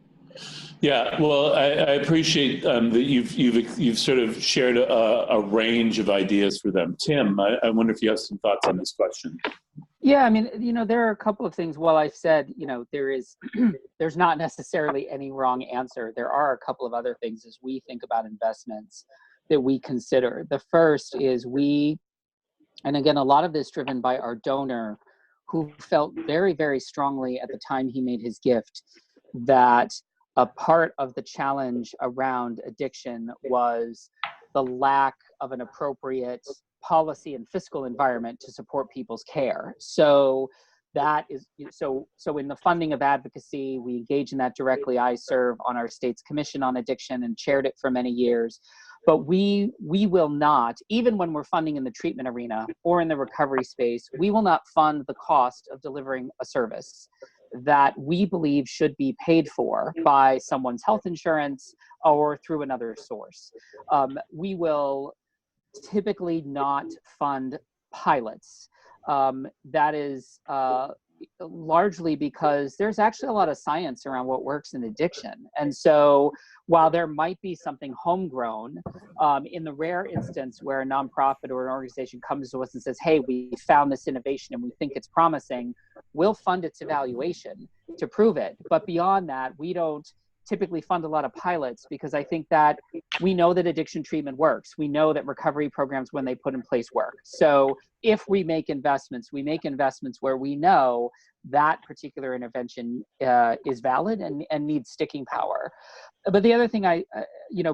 Yeah, well, I appreciate that you've sort of shared a range of ideas for them. Tim, I wonder if you have some thoughts on this question. Yeah, I mean, there are a couple of things. While I've said, there's not necessarily any wrong answer. There are a couple of other things as we think about investments that we consider. The first is and again, a lot of this driven by our donor, who felt very, very strongly at the time he made his gift that a part of the challenge around addiction was the lack of an appropriate policy and fiscal environment to support people's care. So that is, so in the funding of advocacy, we engage in that directly. I serve on our state's commission on addiction and chaired it for many years. But we will not, even when we're funding in the treatment arena or in the recovery space, we will not fund the cost of delivering a service that we believe should be paid for by someone's health insurance or through another source. We will typically not fund pilots. That is largely because there's actually a lot of science around what works in addiction. And so while there might be something homegrown, in the rare instance where a nonprofit or an organization comes to us and says, hey, we found this innovation and we think it's promising, we'll fund its evaluation to prove it. But beyond that, we don't typically fund a lot of pilots, because I think that we know that addiction treatment works. We know that recovery programs, when they put in place, work. So if we make investments where we know that particular intervention is valid and needs sticking power. But the other thing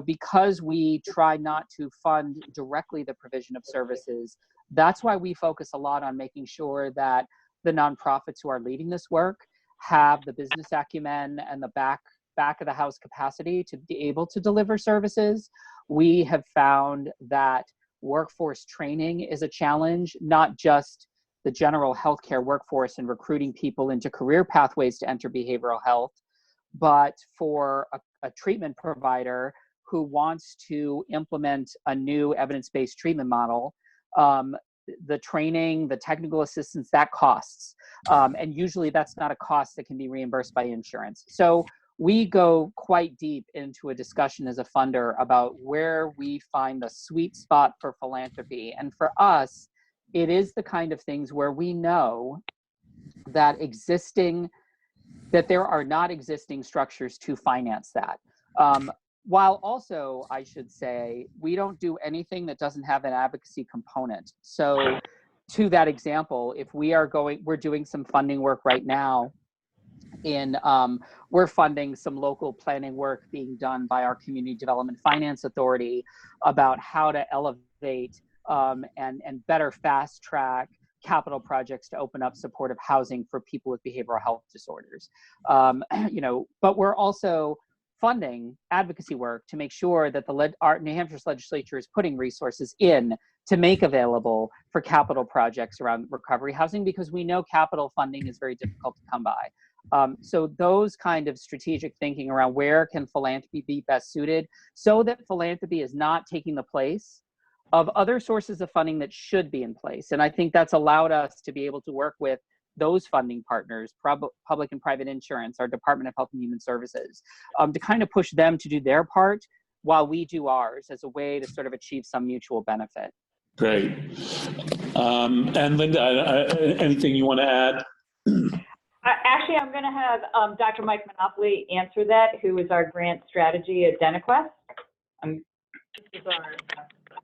because we try not to fund directly the provision of services, that's why we focus a lot on making sure that the nonprofits who are leading this work have the business acumen and the back of the house capacity to be able to deliver services. We have found that workforce training is a challenge, not just the general healthcare workforce and recruiting people into career pathways to enter behavioral health, but for a treatment provider who wants to implement a new evidence-based treatment model, the training, the technical assistance, that costs. And usually that's not a cost that can be reimbursed by insurance. So we go quite deep into a discussion as a funder about where we find the sweet spot for philanthropy. And for us, it is the kind of things where we know that there are not existing structures to finance that. While also, I should say, we don't do anything that doesn't have an advocacy component. So to that example, if we're doing some funding work right now we're funding some local planning work being done by our Community Development Finance Authority about how to elevate and better fast track capital projects to open up supportive housing for people with behavioral health disorders. But we're also funding advocacy work to make sure that New Hampshire's legislature is putting resources in to make available for capital projects around recovery housing, because we know capital funding is very difficult to come by. So those kind of strategic thinking around where can philanthropy be best suited, so that philanthropy is not taking the place of other sources of funding that should be in place. And I think that's allowed us to be able to work with those funding partners, public and private insurance, our Department of Health and Human Services, to kind of push them to do their part while we do ours, as a way to sort of achieve some mutual benefit. Great. And Linda, anything you want to add? Actually, I'm going to have Dr. Mike Monopoly answer that, who is our grant strategy at DentaQuest.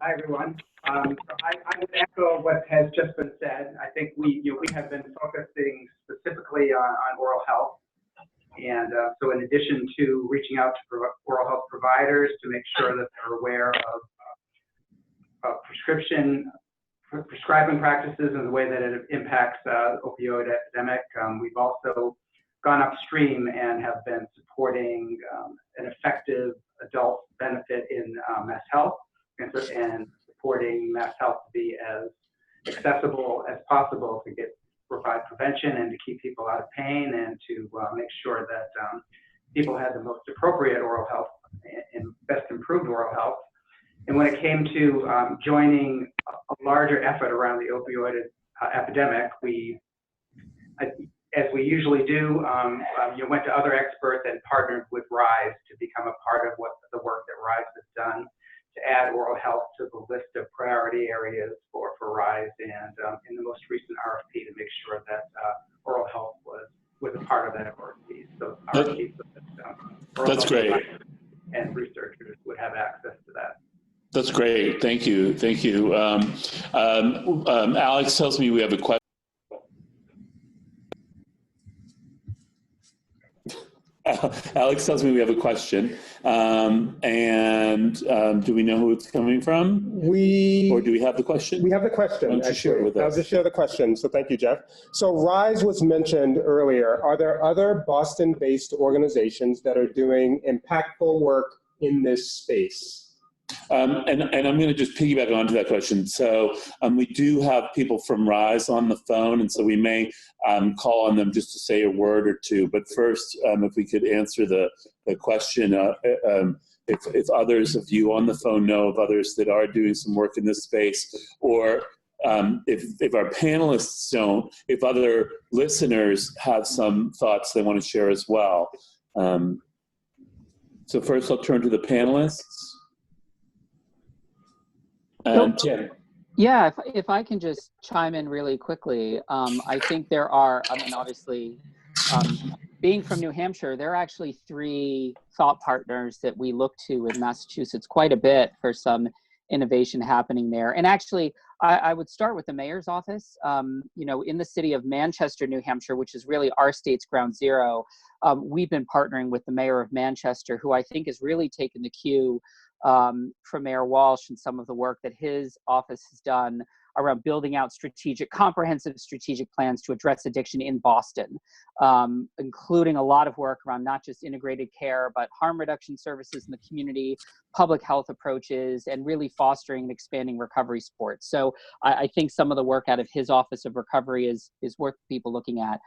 Hi, everyone. I would echo what has just been said. I think we have been focusing specifically on oral health. And so in addition to reaching out to oral health providers to make sure that they're aware of prescribing practices and the way that it impacts the opioid epidemic, we've also gone upstream and have been supporting an effective adult benefit in mass health and supporting mass health to be as accessible as possible to provide prevention and to keep people out of pain and to make sure that people had the most appropriate oral health and best improved oral health. And when it came to joining a larger effort around the opioid epidemic, as we usually do, went to other experts and partnered with RIZE to become a part of the work that RIZE has done to add oral health to the list of priority areas for RIZE, and in the most recent RFP to make sure that oral health was a part of that RFP. So RFP that's great. And researchers would have access to that. That's great. Thank you. Thank you. Alex tells me we have a question. Alex tells me we have a question. Do we know who it's coming from? Or do we have the question? We have the question. Why don't you share it with us? I'll just share the question. So thank you, Jeff. So RIZE was mentioned earlier. Are there other Boston-based organizations that are doing impactful work in this space? And I'm going to just piggyback onto that question. So we do have people from RIZE on the phone, and so we may call on them just to say a word or two. But first, if we could answer the question, if others of you on the phone know of others that are doing some work in this space, or if our panelists don't, if other listeners have some thoughts they want to share as well. So first, I'll turn to the panelists. Tim. Yeah, if I can just chime in really quickly, I think there are, obviously, being from New Hampshire, there are actually 3 thought partners that we look to in Massachusetts quite a bit for some innovation happening there. And actually, I would start with the mayor's office. In the city of Manchester, New Hampshire, which is really our state's ground zero, we've been partnering with the mayor of Manchester, who I think has really taken the cue from Mayor Walsh and some of the work that his office has done around building out comprehensive strategic plans to address addiction in Boston, including a lot of work around not just integrated care, but harm reduction services in the community, public health approaches, and really fostering and expanding recovery supports. So I think some of the work out of his Office of Recovery is worth people looking at.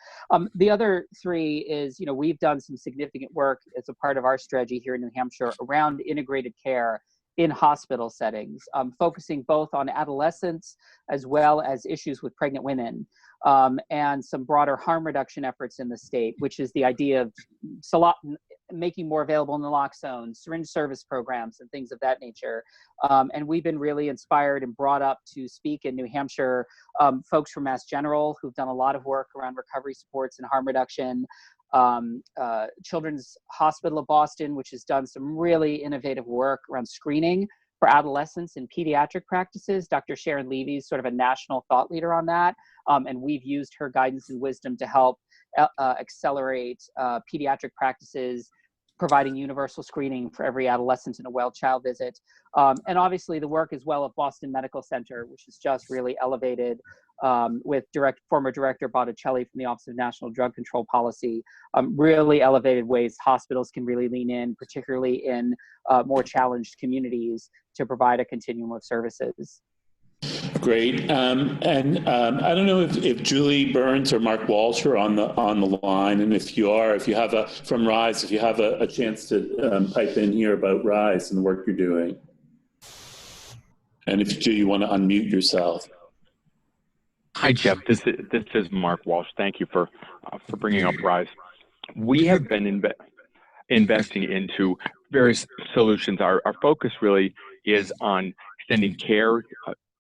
The other 3 is, we've done some significant work as a part of our strategy here in New Hampshire around integrated care in hospital settings, focusing both on adolescents as well as issues with pregnant women, and some broader harm reduction efforts in the state, which is the idea of making more available naloxone, syringe service programs, and things of that nature. And we've been really inspired and brought up to speak in New Hampshire, folks from Mass General who've done a lot of work around recovery supports and harm reduction, Children's Hospital of Boston, which has done some really innovative work around screening for adolescents in pediatric practices. Dr. Sharon Levy is sort of a national thought leader on that, and we've used her guidance and wisdom to help accelerate pediatric practices, providing universal screening for every adolescent in a well child visit. And obviously the work as well of Boston Medical Center, which is just really elevated with former Director Botticelli from the Office of National Drug Control Policy, really elevated ways hospitals can really lean in, particularly in more challenged communities, to provide a continuum of services. Great. And I don't know if Julie Burns or Mark Walsh are on the line, and if you have from RIZE, if you have a chance to pipe in here about RIZE and the work you're doing, and if you want to unmute yourself. Hi, Jeff. This is Mark Walsh. Thank you for bringing up RIZE. We have been investing into various solutions. Our focus really is on extending care,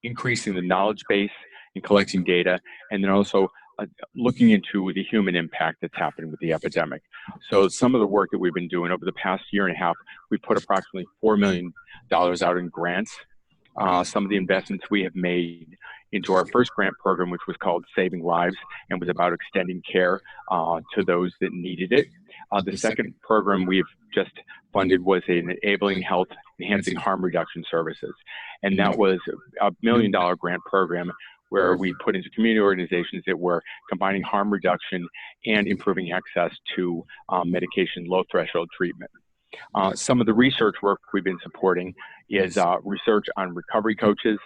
increasing the knowledge base and collecting data, and then also looking into the human impact that's happening with the epidemic. So some of the work that we've been doing over the past year and a half, we put approximately $4 million out in grants some of the investments we have made into our first grant program, which was called Saving Lives and was about extending care to those that needed it. The second program we've just funded was an Enabling Health Enhancing Harm Reduction Services. And that was a $1 million grant program where we put into community organizations that were combining harm reduction and improving access to medication low threshold treatment. Some of the research work we've been supporting is research on recovery coaches,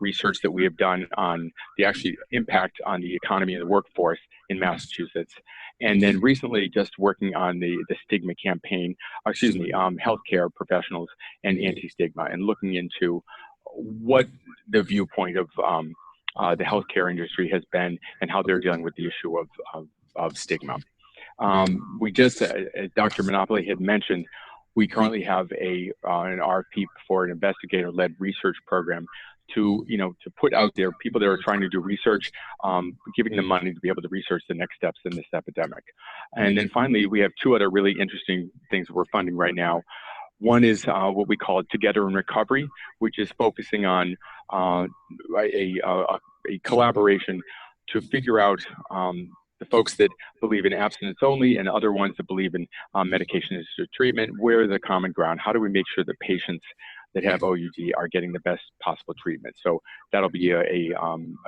research that we have done on the actual impact on the economy and the workforce in Massachusetts. And then recently just working on the stigma campaign, healthcare professionals and anti-stigma, and looking into what the viewpoint of the healthcare industry has been and how they're dealing with the issue of stigma. We just, as Dr. Monopoly had mentioned, we currently have an RFP for an investigator-led research program to put out there people that are trying to do research, giving them money to be able to research the next steps in this epidemic. And then finally, we have two other really interesting things we're funding right now. One is what we call Together in Recovery, which is focusing on a collaboration to figure out the folks that believe in abstinence only and other ones that believe in medication-assisted treatment. Where are the common ground? How do we make sure that patients that have OUD are getting the best possible treatment? So that'll be a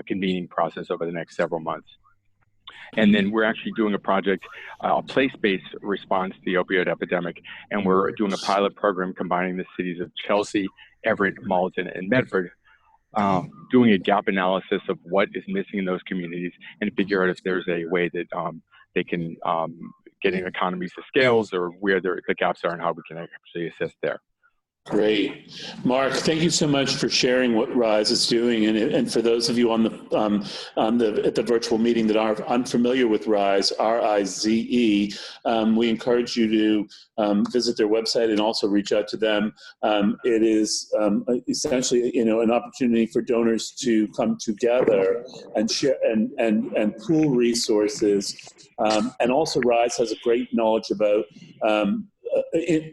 convening process over the next several months. And then we're actually doing a project, a place-based response to the opioid epidemic, and we're doing a pilot program combining the cities of Chelsea, Everett, Malden, and Medford, doing a gap analysis of what is missing in those communities and figure out if there's a way that they can get in economies of scales or where the gaps are and how we can actually assist there. Great. Mark, thank you so much for sharing what RIZE is doing. And for those of you at the virtual meeting that are unfamiliar with RIZE, R-I-Z-E, we encourage you to visit their website and also reach out to them. It is essentially, an opportunity for donors to come together and share and pool resources. And also RIZE has a great knowledge about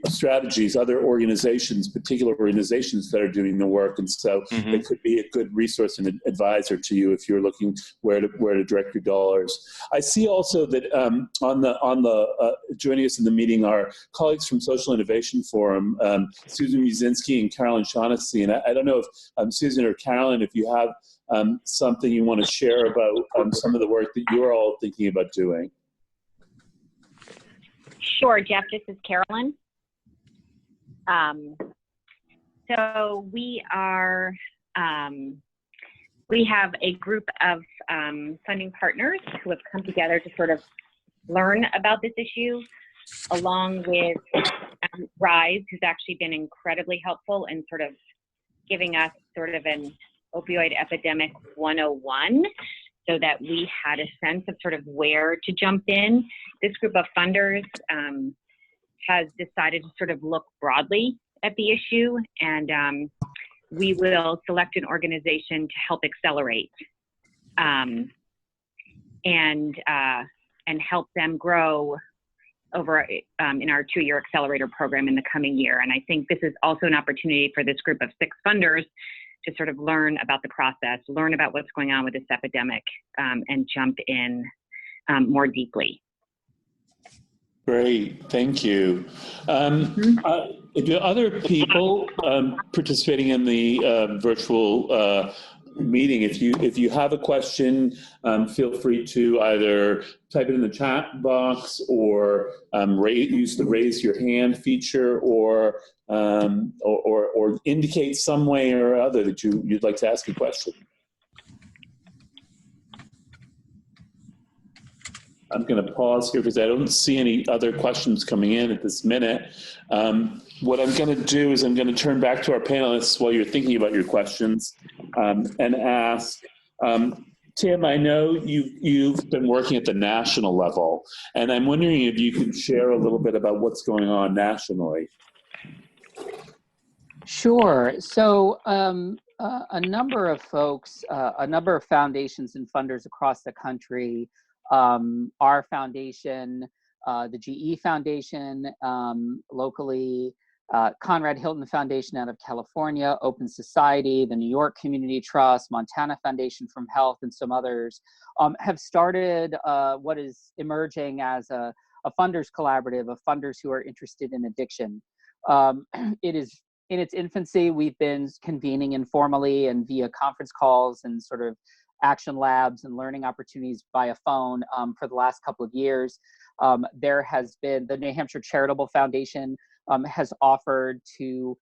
strategies, other organizations, particular organizations that are doing the work, and so it could be a good resource and advisor to you if you're looking where to direct your dollars. I see also that joining us in the meeting are colleagues from Social Innovation Forum, Susan Musinski and Carolyn Shaughnessy. And I don't know if Susan or Carolyn, if you have something you want to share about some of the work that you're all thinking about doing. Sure, Jeff, this is Carolyn. So we have a group of funding partners who have come together to sort of learn about this issue, along with RIZE, who's actually been incredibly helpful in sort of giving us sort of an opioid epidemic 101, so that we had a sense of sort of where to jump in. This group of funders has decided to sort of look broadly at the issue, and we will select an organization to help accelerate and help them grow over in our 2-year accelerator program in the coming year. And I think this is also an opportunity for this group of 6 funders to sort of learn about the process, learn about what's going on with this epidemic, and jump in more deeply. Great, thank you. Do other people participating in the virtual meeting, if you have a question, feel free to either type it in the chat box or use the raise your hand feature, or indicate some way or other that you'd like to ask a question. I'm going to pause here because I don't see any other questions coming in at this minute. What I'm going to do is I'm going to turn back to our panelists while you're thinking about your questions and ask, Tim, I know you've been working at the national level, and I'm wondering if you could share a little bit about what's going on nationally. Sure. So a number of folks, a number of foundations and funders across the country, our foundation, the GE Foundation locally, Conrad Hilton Foundation out of California, Open Society, the New York Community Trust, Montana Foundation from Health, and some others have started what is emerging as a funders collaborative of funders who are interested in addiction. It is in its infancy. We've been convening informally and via conference calls and sort of action labs and learning opportunities via phone for the last couple of years. There has been the New Hampshire Charitable Foundation has offered to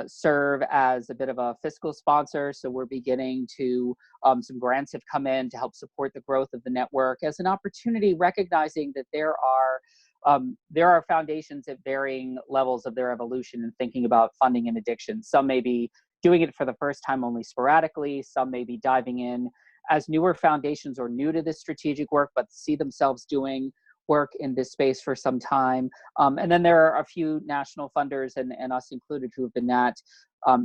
serve as a bit of a fiscal sponsor. So we're beginning to, some grants have come in to help support the growth of the network as an opportunity, recognizing that there are foundations at varying levels of their evolution in thinking about funding and addiction. Some may be doing it for the first time only sporadically. Some may be diving in as newer foundations or new to this strategic work, but see themselves doing work in this space for some time. And then there are a few national funders, and us included, who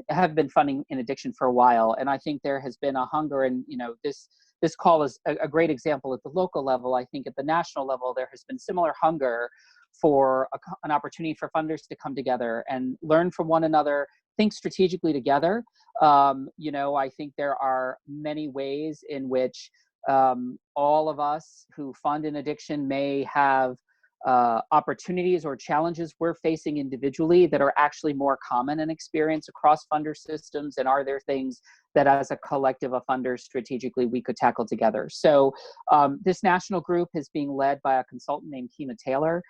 have been funding in addiction for a while. And I think there has been a hunger, and this call is a great example at the local level. I think at the national level, there has been similar hunger for an opportunity for funders to come together and learn from one another, think strategically together. I think there are many ways in which all of us who fund in addiction may have opportunities or challenges we're facing individually that are actually more common in experience across funder systems, and are there things that as a collective of funders strategically we could tackle together. So this national group is being led by a consultant named Keena Taylor.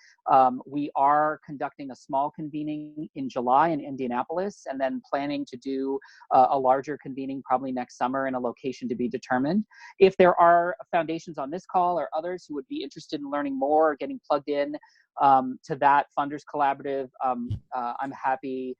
We are conducting a small convening in July in Indianapolis, and then planning to do a larger convening probably next summer in a location to be determined. If there are foundations on this call or others who would be interested in learning more or getting plugged in to that funders collaborative, I'm happy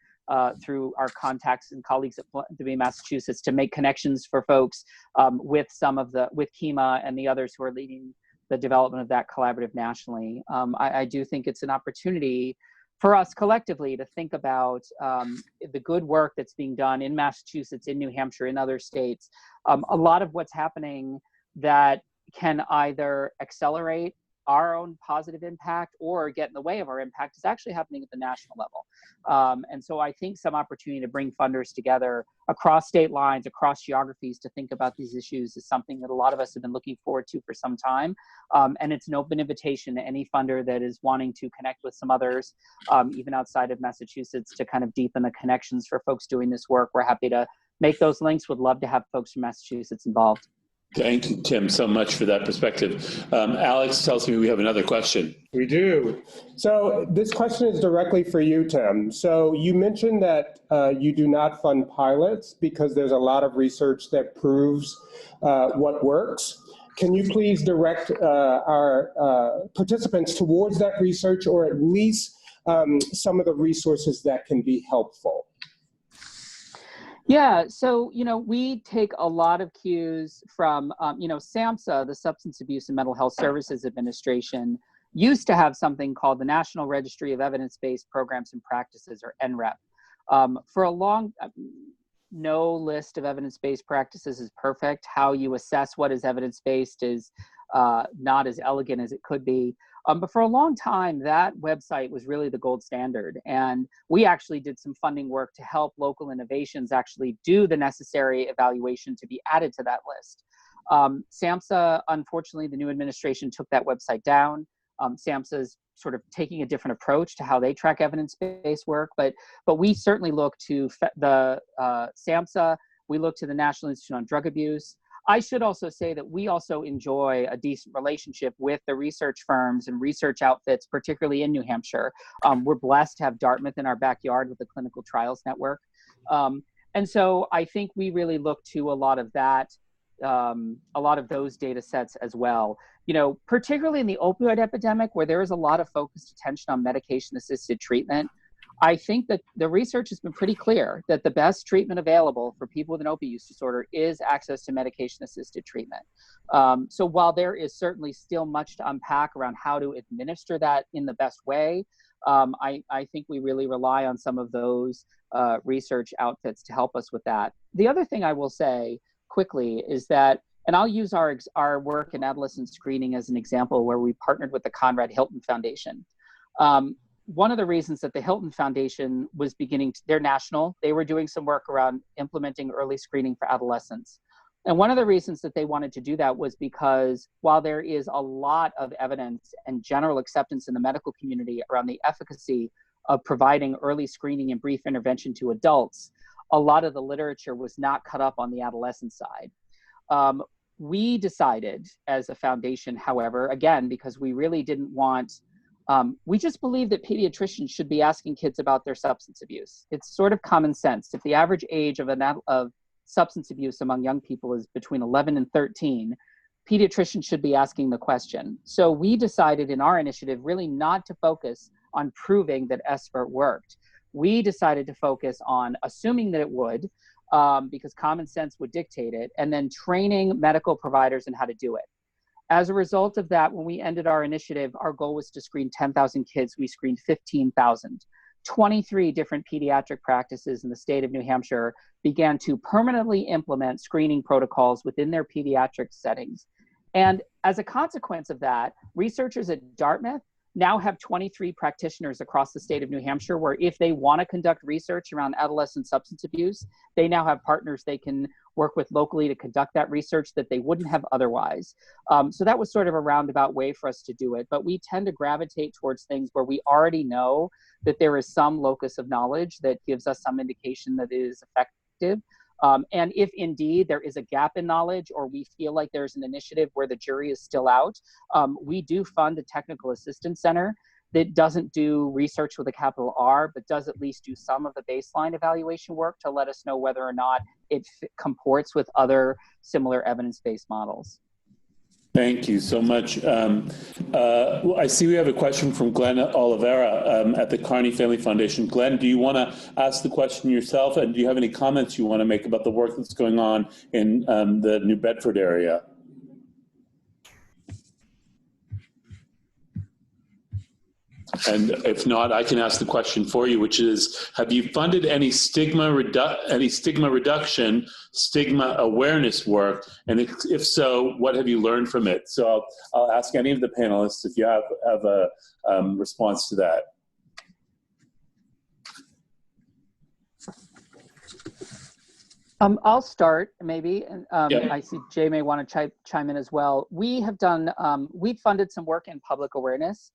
through our contacts and colleagues at Philanthropy Massachusetts to make connections for folks with Keema and the others who are leading the development of that collaborative nationally. I do think it's an opportunity for us collectively to think about the good work that's being done in Massachusetts, in New Hampshire, in other states. A lot of what's happening that can either accelerate our own positive impact or get in the way of our impact is actually happening at the national level. And so I think some opportunity to bring funders together across state lines, across geographies, to think about these issues is something that a lot of us have been looking forward to for some time. And it's an open invitation to any funder that is wanting to connect with some others, even outside of Massachusetts, to kind of deepen the connections for folks doing this work. We're happy to make those links. Would love to have folks from Massachusetts involved. Thank you, Tim, so much for that perspective. Alex tells me we have another question. We do. So this question is directly for you, Tim. So you mentioned that you do not fund pilots because there's a lot of research that proves what works. Can you please direct our participants towards that research, or at least some of the resources that can be helpful? Yeah, so, we take a lot of cues from, SAMHSA, the Substance Abuse and Mental Health Services Administration, used to have something called the National Registry of Evidence-Based Programs and Practices, or NREP. For a long, no list of evidence-based practices is perfect. How you assess what is evidence-based is not as elegant as it could be. But for a long time, that website was really the gold standard. And we actually did some funding work to help local innovations actually do the necessary evaluation to be added to that list. SAMHSA, unfortunately, the new administration took that website down. SAMHSA is sort of taking a different approach to how they track evidence-based work. But we certainly look to the SAMHSA. We look to the National Institute on Drug Abuse. I should also say that we also enjoy a decent relationship with the research firms and research outfits, particularly in New Hampshire. We're blessed to have Dartmouth in our backyard with the Clinical Trials Network. And so I think we really look to a lot of that, a lot of those data sets as well. Particularly in the opioid epidemic, where there is a lot of focused attention on medication-assisted treatment, I think that the research has been pretty clear that the best treatment available for people with an opioid use disorder is access to medication-assisted treatment. So while there is certainly still much to unpack around how to administer that in the best way, I think we really rely on some of those research outfits to help us with that. The other thing I will say quickly is that, and I'll use our work in adolescent screening as an example, where we partnered with the Conrad Hilton Foundation. one of the reasons that the Hilton Foundation was they're national, they were doing some work around implementing early screening for adolescents. And one of the reasons that they wanted to do that was because while there is a lot of evidence and general acceptance in the medical community around the efficacy of providing early screening and brief intervention to adults, a lot of the literature was not cut up on the adolescent side. We decided as a foundation, however, again, because we really didn't want, we just believe that pediatricians should be asking kids about their substance abuse. It's sort of common sense. If the average age of substance abuse among young people is between 11 and 13, pediatricians should be asking the question. So we decided in our initiative really not to focus on proving that SBIRT worked. We decided to focus on assuming that it would, because common sense would dictate it, and then training medical providers in how to do it. As a result of that, when we ended our initiative, our goal was to screen 10,000 kids. We screened 15,000. 23 different pediatric practices in the state of New Hampshire began to permanently implement screening protocols within their pediatric settings. And as a consequence of that, researchers at Dartmouth now have 23 practitioners across the state of New Hampshire where if they want to conduct research around adolescent substance abuse, they now have partners they can work with locally to conduct that research that they wouldn't have otherwise. So that was sort of a roundabout way for us to do it, but we tend to gravitate towards things where we already know that there is some locus of knowledge that gives us some indication that it is effective. And if indeed there is a gap in knowledge or we feel like there's an initiative where the jury is still out, we do fund a technical assistance center that doesn't do research with a capital R, but does at least do some of the baseline evaluation work to let us know whether or not it comports with other similar evidence-based models. Thank you so much. Well, I see we have a question from Glenn Oliveira at the Carney Family Foundation. Glenn, do you want to ask the question yourself, and do you have any comments you want to make about the work that's going on in the New Bedford area? And if not, I can ask the question for you, which is, have you funded any stigma reduction, stigma awareness work? And if so, what have you learned from it? So I'll ask any of the panelists if you have a response to that. I'll start maybe, and Yep. I see Jay may want to chime in as well. We have done, we've funded some work in public awareness.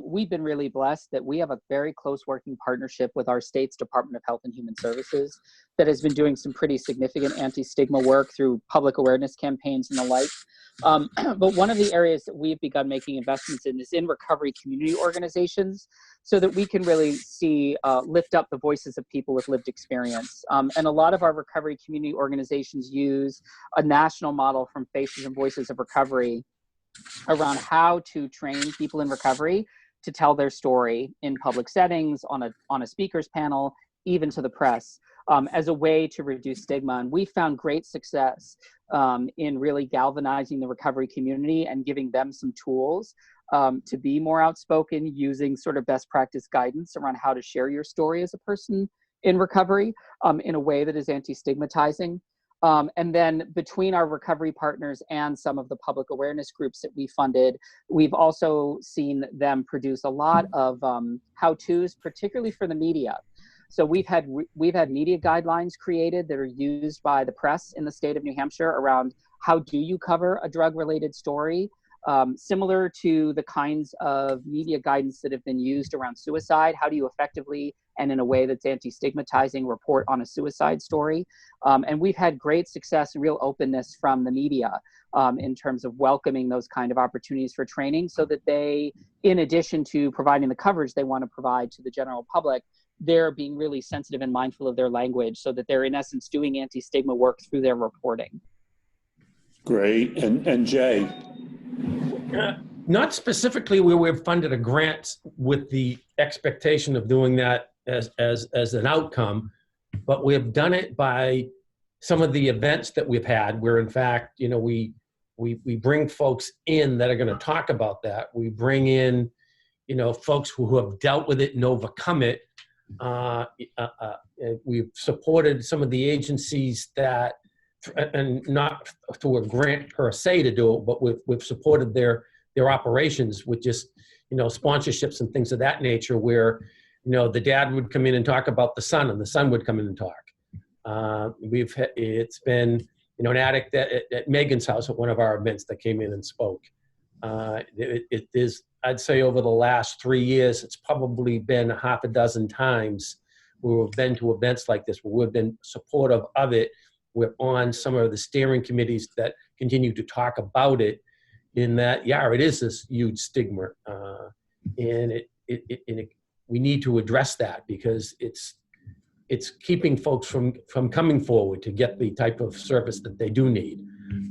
We've been really blessed that we have a very close working partnership with our state's Department of Health and Human Services that has been doing some pretty significant anti-stigma work through public awareness campaigns and the like. But one of the areas that we've begun making investments in is in recovery community organizations so that we can really see, lift up the voices of people with lived experience. And a lot of our recovery community organizations use a national model from Faces and Voices of Recovery around how to train people in recovery to tell their story in public settings, on a speakers panel, even to the press, as a way to reduce stigma. And we found great success in really galvanizing the recovery community and giving them some tools to be more outspoken, using sort of best practice guidance around how to share your story as a person in recovery in a way that is anti-stigmatizing. And then between our recovery partners and some of the public awareness groups that we funded, we've also seen them produce a lot of how-tos, particularly for the media. So we've had media guidelines created that are used by the press in the state of New Hampshire around how do you cover a drug-related story, similar to the kinds of media guidance that have been used around suicide. How do you effectively and in a way that's anti-stigmatizing report on a suicide story? And we've had great success and real openness from the media in terms of welcoming those kind of opportunities for training so that they, in addition to providing the coverage they want to provide to the general public, they're being really sensitive and mindful of their language so that they're in essence doing anti-stigma work through their reporting. Great. And Jay? Not specifically where we've funded a grant with the expectation of doing that as an outcome, but we've done it by some of the events that we've had where in fact, you know, we bring folks in that are going to talk about that. We bring in, you know, folks who have dealt with it and overcome it. We've supported some of the agencies that, and not through a grant per se to do it, but we've supported their operations with just, sponsorships and things of that nature where, the dad would come in and talk about the son and the son would come in and talk. It's been, an addict at Megan's house at one of our events that came in and spoke. It is, I'd say over the last 3 years, it's probably been half a dozen times where we've been to events like this, where we've been supportive of it. We're on some of the steering committees that continue to talk about it, in that, it is this huge stigma. And we need to address that because it's keeping folks from coming forward to get the type of service that they do need.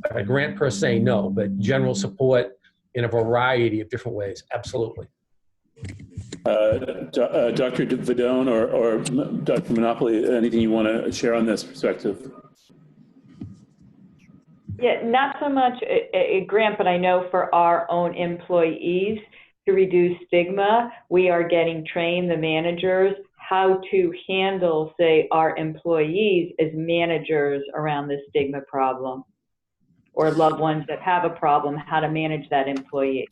But a grant per se, no, but general support in a variety of different ways, absolutely. Dr. Vidone or Dr. Monopoly, anything you want to share on this perspective? Yeah, not so much a grant, but I know for our own employees, to reduce stigma, we are getting trained, the managers, how to handle, say, our employees as managers around this stigma problem, or loved ones that have a problem, how to manage that employee.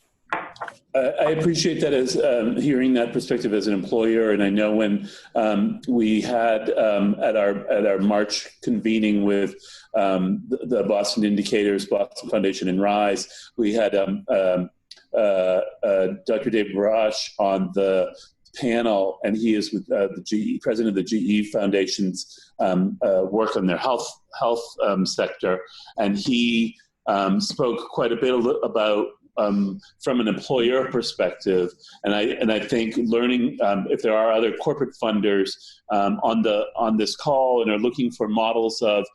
I appreciate that as hearing that perspective as an employer, and I know when we had at our March convening with the Boston Indicators, Boston Foundation, and RIZE, we had Dr. David Barash on the panel, and he is with the GE, president of the GE Foundation's work on their health sector, and he spoke quite a bit about from an employer perspective, and I think learning if there are other corporate funders on this call and are looking for models of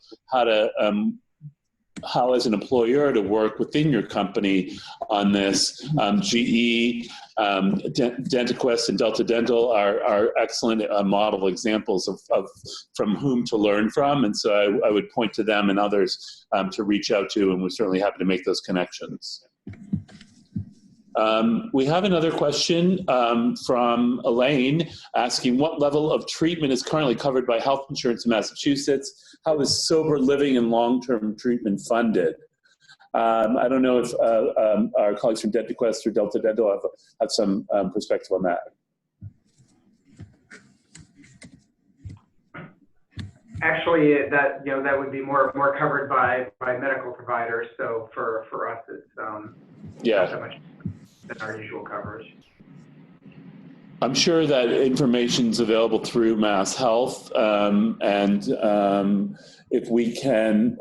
how as an employer to work within your company on this. GE, DentaQuest, and Delta Dental are excellent model examples of from whom to learn from, and so I would point to them and others to reach out to, and we're certainly happy to make those connections. We have another question from Elaine asking, what level of treatment is currently covered by health insurance in Massachusetts? How is sober living and long-term treatment funded? I don't know if our colleagues from DentaQuest or Delta Dental have some perspective on that. Actually, that would be more covered by medical providers. So for us, it's not so much than our usual coverage. I'm sure that information's available through Mass Health, and if we can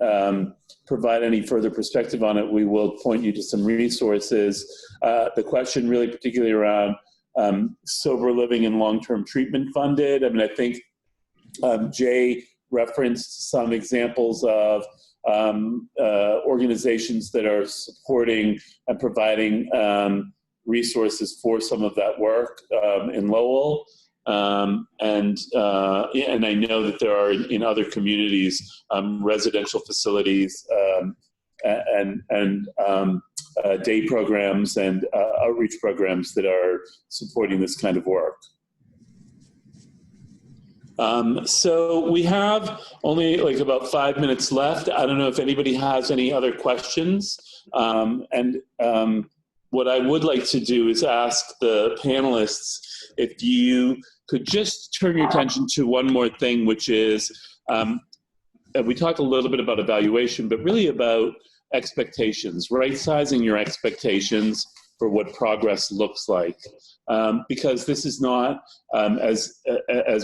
provide any further perspective on it, we will point you to some resources. The question really particularly around sober living and long-term treatment funded. I mean, I think Jay referenced some examples of organizations that are supporting and providing resources for some of that work in Lowell, and I know that there are in other communities residential facilities and day programs and outreach programs that are supporting this kind of work. So we have only like about 5 minutes left. I don't know if anybody has any other questions, what I would like to do is ask the panelists if you could just turn your attention to one more thing, which is, we talked a little bit about evaluation, but really about expectations, right-sizing your expectations for what progress looks like. Because this is not, as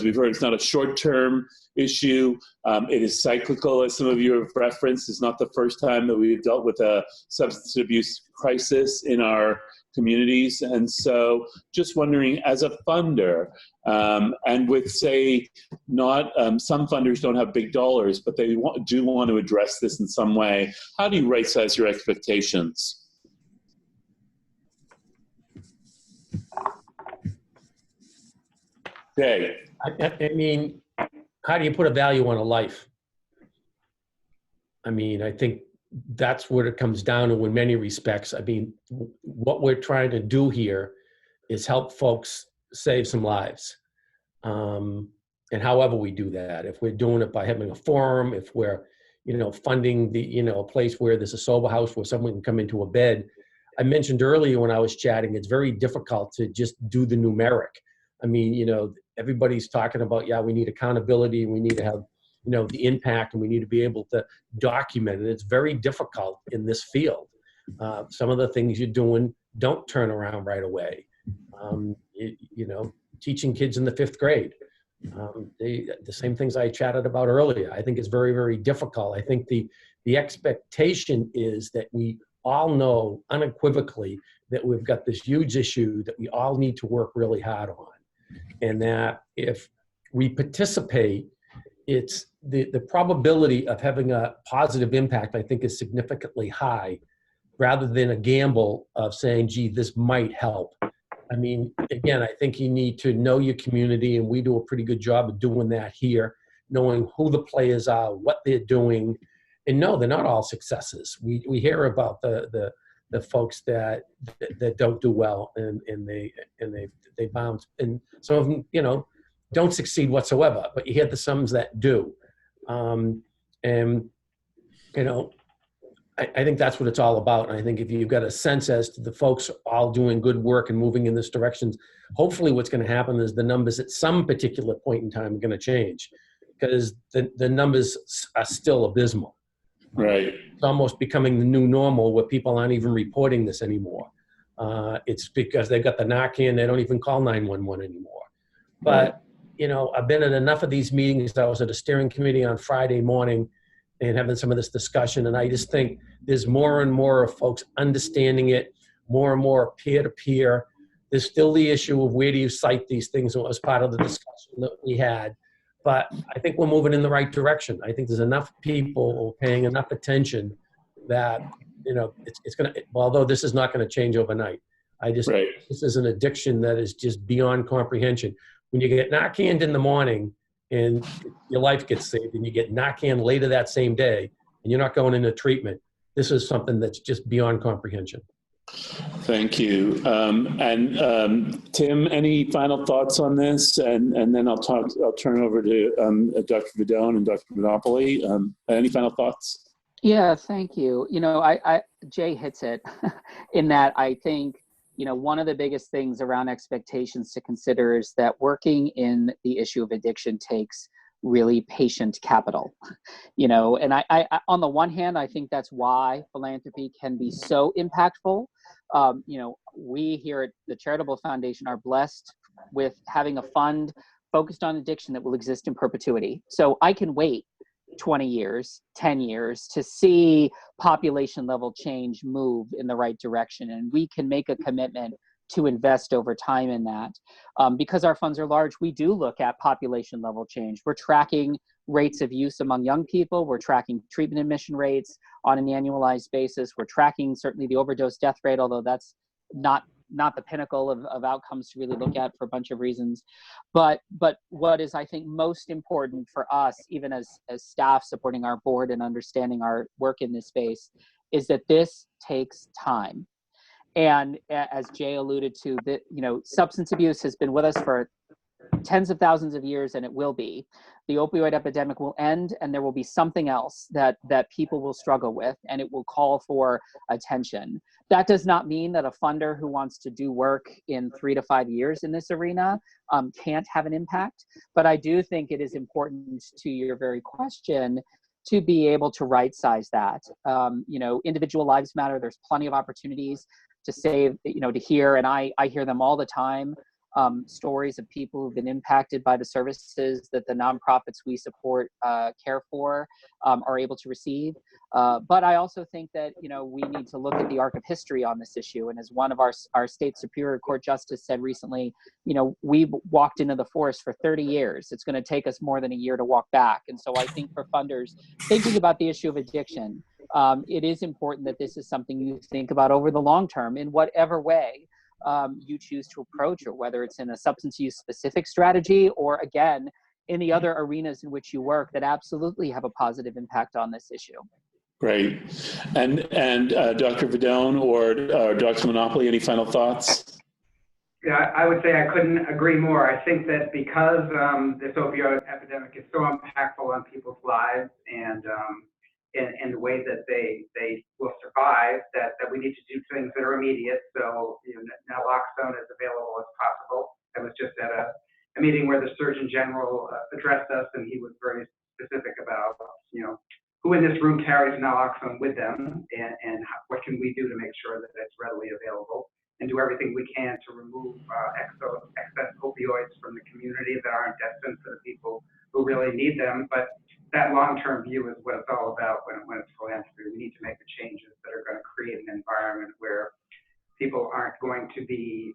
we've heard, it's not a short-term issue. It is cyclical, as some of you have referenced. It's not the first time that we've dealt with a substance abuse crisis in our communities. And so just wondering, as a funder, and with, say, not, some funders don't have big dollars, but they do want to address this in some way, how do you right-size your expectations? Okay. I mean, how do you put a value on a life? I mean, I think that's what it comes down to in many respects. I mean, what we're trying to do here is help folks save some lives. And however we do that, if we're doing it by having a forum, if we're, funding the, a place where there's a sober house where someone can come into a bed, I mentioned earlier when I was chatting, it's very difficult to just do the numeric. I mean, you know, everybody's talking about, yeah, we need accountability, and we need to have, you know, the impact, and we need to be able to document it. It's very difficult in this field. Some of the things you're doing don't turn around right away. You know, teaching kids in the 5th grade, the same things I chatted about earlier. I think it's very, very difficult. I think the expectation is that we all know unequivocally that we've got this huge issue that we all need to work really hard on. And that if we participate, it's the probability of having a positive impact, I think, is significantly high, rather than a gamble of saying, gee, this might help. I mean, again, I think you need to know your community, and we do a pretty good job of doing that here, knowing who the players are, what they're doing. And no, they're not all successes. We hear about the folks that don't do well, and they bounce, and some of them, you know, don't succeed whatsoever. But you hear the some that do, and you know, I think that's what it's all about. And I think if you've got a sense as to the folks all doing good work and moving in this direction, hopefully what's going to happen is the numbers at some particular point in time are going to change, because the numbers are still abysmal. Right. It's almost becoming the new normal, where people aren't even reporting this anymore. It's because they've got the Narcan, they don't even call 911 anymore. But, you know, I've been at enough of these meetings. I was at a steering committee on Friday morning and having some of this discussion, and I just think there's more and more of folks understanding it, more and more peer-to-peer. There's still the issue of where do you cite these things, and what was part of the discussion that we had. But I think we're moving in the right direction. I think there's enough people paying enough attention that, you know, it's going to, although this is not going to change overnight. This is an addiction that is just beyond comprehension. When you get Narcan in the morning and your life gets saved, and you get Narcan later that same day, and you're not going into treatment, this is something that's just beyond comprehension. Thank you. Tim, any final thoughts on this? And then I'll turn it over to Dr. Vidone and Dr. Monopoly. Any final thoughts? Yeah, thank you. You know, Jay hits it in that I think, you know, one of the biggest things around expectations to consider is that working in the issue of addiction takes really patient capital, you know, and I on the one hand, I think that's why philanthropy can be so impactful. You know, we here at the Charitable Foundation are blessed with having a fund focused on addiction that will exist in perpetuity. So I can wait 20 years, 10 years to see population level change move in the right direction. And we can make a commitment to invest over time in that. Because our funds are large, we do look at population level change. We're tracking rates of use among young people. We're tracking treatment admission rates on an annualized basis. We're tracking certainly the overdose death rate, although that's not the pinnacle of outcomes to really look at for a bunch of reasons. But what is, I think, most important for us, even as staff supporting our board and understanding our work in this space, is that this takes time. And as Jay alluded to, that, you know, substance abuse has been with us for tens of thousands of years, and it will be. The opioid epidemic will end, and there will be something else that people will struggle with, and it will call for attention. That does not mean that a funder who wants to do work in 3 to 5 years in this arena can't have an impact. But I do think it is important, to your very question, to be able to right-size that. You know, individual lives matter. There's plenty of opportunities to save, you know, to hear, and I hear them all the time. Stories of people who've been impacted by the services that the nonprofits we support care for are able to receive. But I also think that, you know, we need to look at the arc of history on this issue. And as one of our state Superior Court justice said recently, you know, we've walked into the forest for 30 years. It's going to take us more than a year to walk back. And so I think for funders thinking about the issue of addiction, it is important that this is something you think about over the long term in whatever way you choose to approach, or whether it's in a substance use specific strategy, or again, in the other arenas in which you work that absolutely have a positive impact on this issue. Great. And Dr. Vidone or Dr. Monopoly, any final thoughts? Yeah, I would say I couldn't agree more. I think that because this opioid epidemic is so impactful on people's lives, and in the way that they will survive, that we need to do things that are immediate. So, naloxone is available as possible. I was just at a meeting where the Surgeon General addressed us, and he was very specific about, who in this room carries naloxone with them, and what can we do to make sure that it's readily available, and do everything we can to remove excess opioids from the community that aren't destined for the people who really need them. But that long-term view is what it's all about when it's philanthropy. We need to make the changes that are going to create an environment where people aren't going to be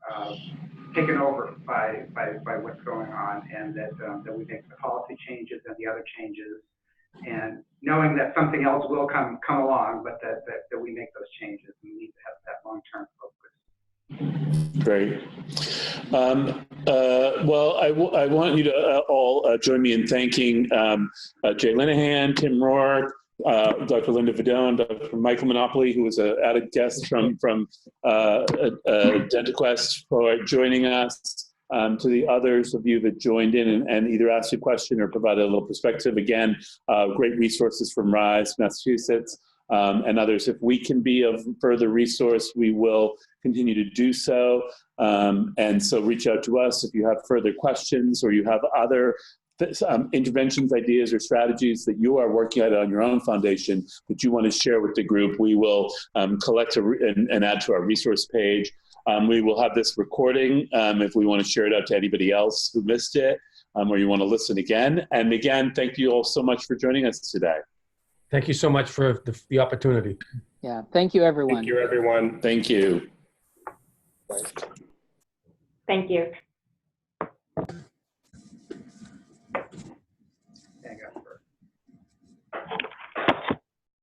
taken over by what's going on, and that we make the policy changes and the other changes, and knowing that something else will come along, but that we make those changes, and we need to have that long-term focus. Great. Well, I want you to all join me in thanking Jay Linehan, Tim Rourke, Dr. Linda Vidone, Dr. Michael Monopoly, who was an added guest from DentaQuest, for joining us. To the others of you that joined in and either asked a question or provided a little perspective. Again, great resources from RIZE Massachusetts and others. If we can be of further resource, we will continue to do so. And so reach out to us if you have further questions or you have other interventions, ideas, or strategies that you are working on your own foundation that you want to share with the group. We will collect and add to our resource page. We will have this recording if we want to share it out to anybody else who missed it or you want to listen again. And again, thank you all so much for joining us today. Thank you so much for the opportunity. Yeah, thank you, everyone. Thank you, everyone. Thank you. Thank you.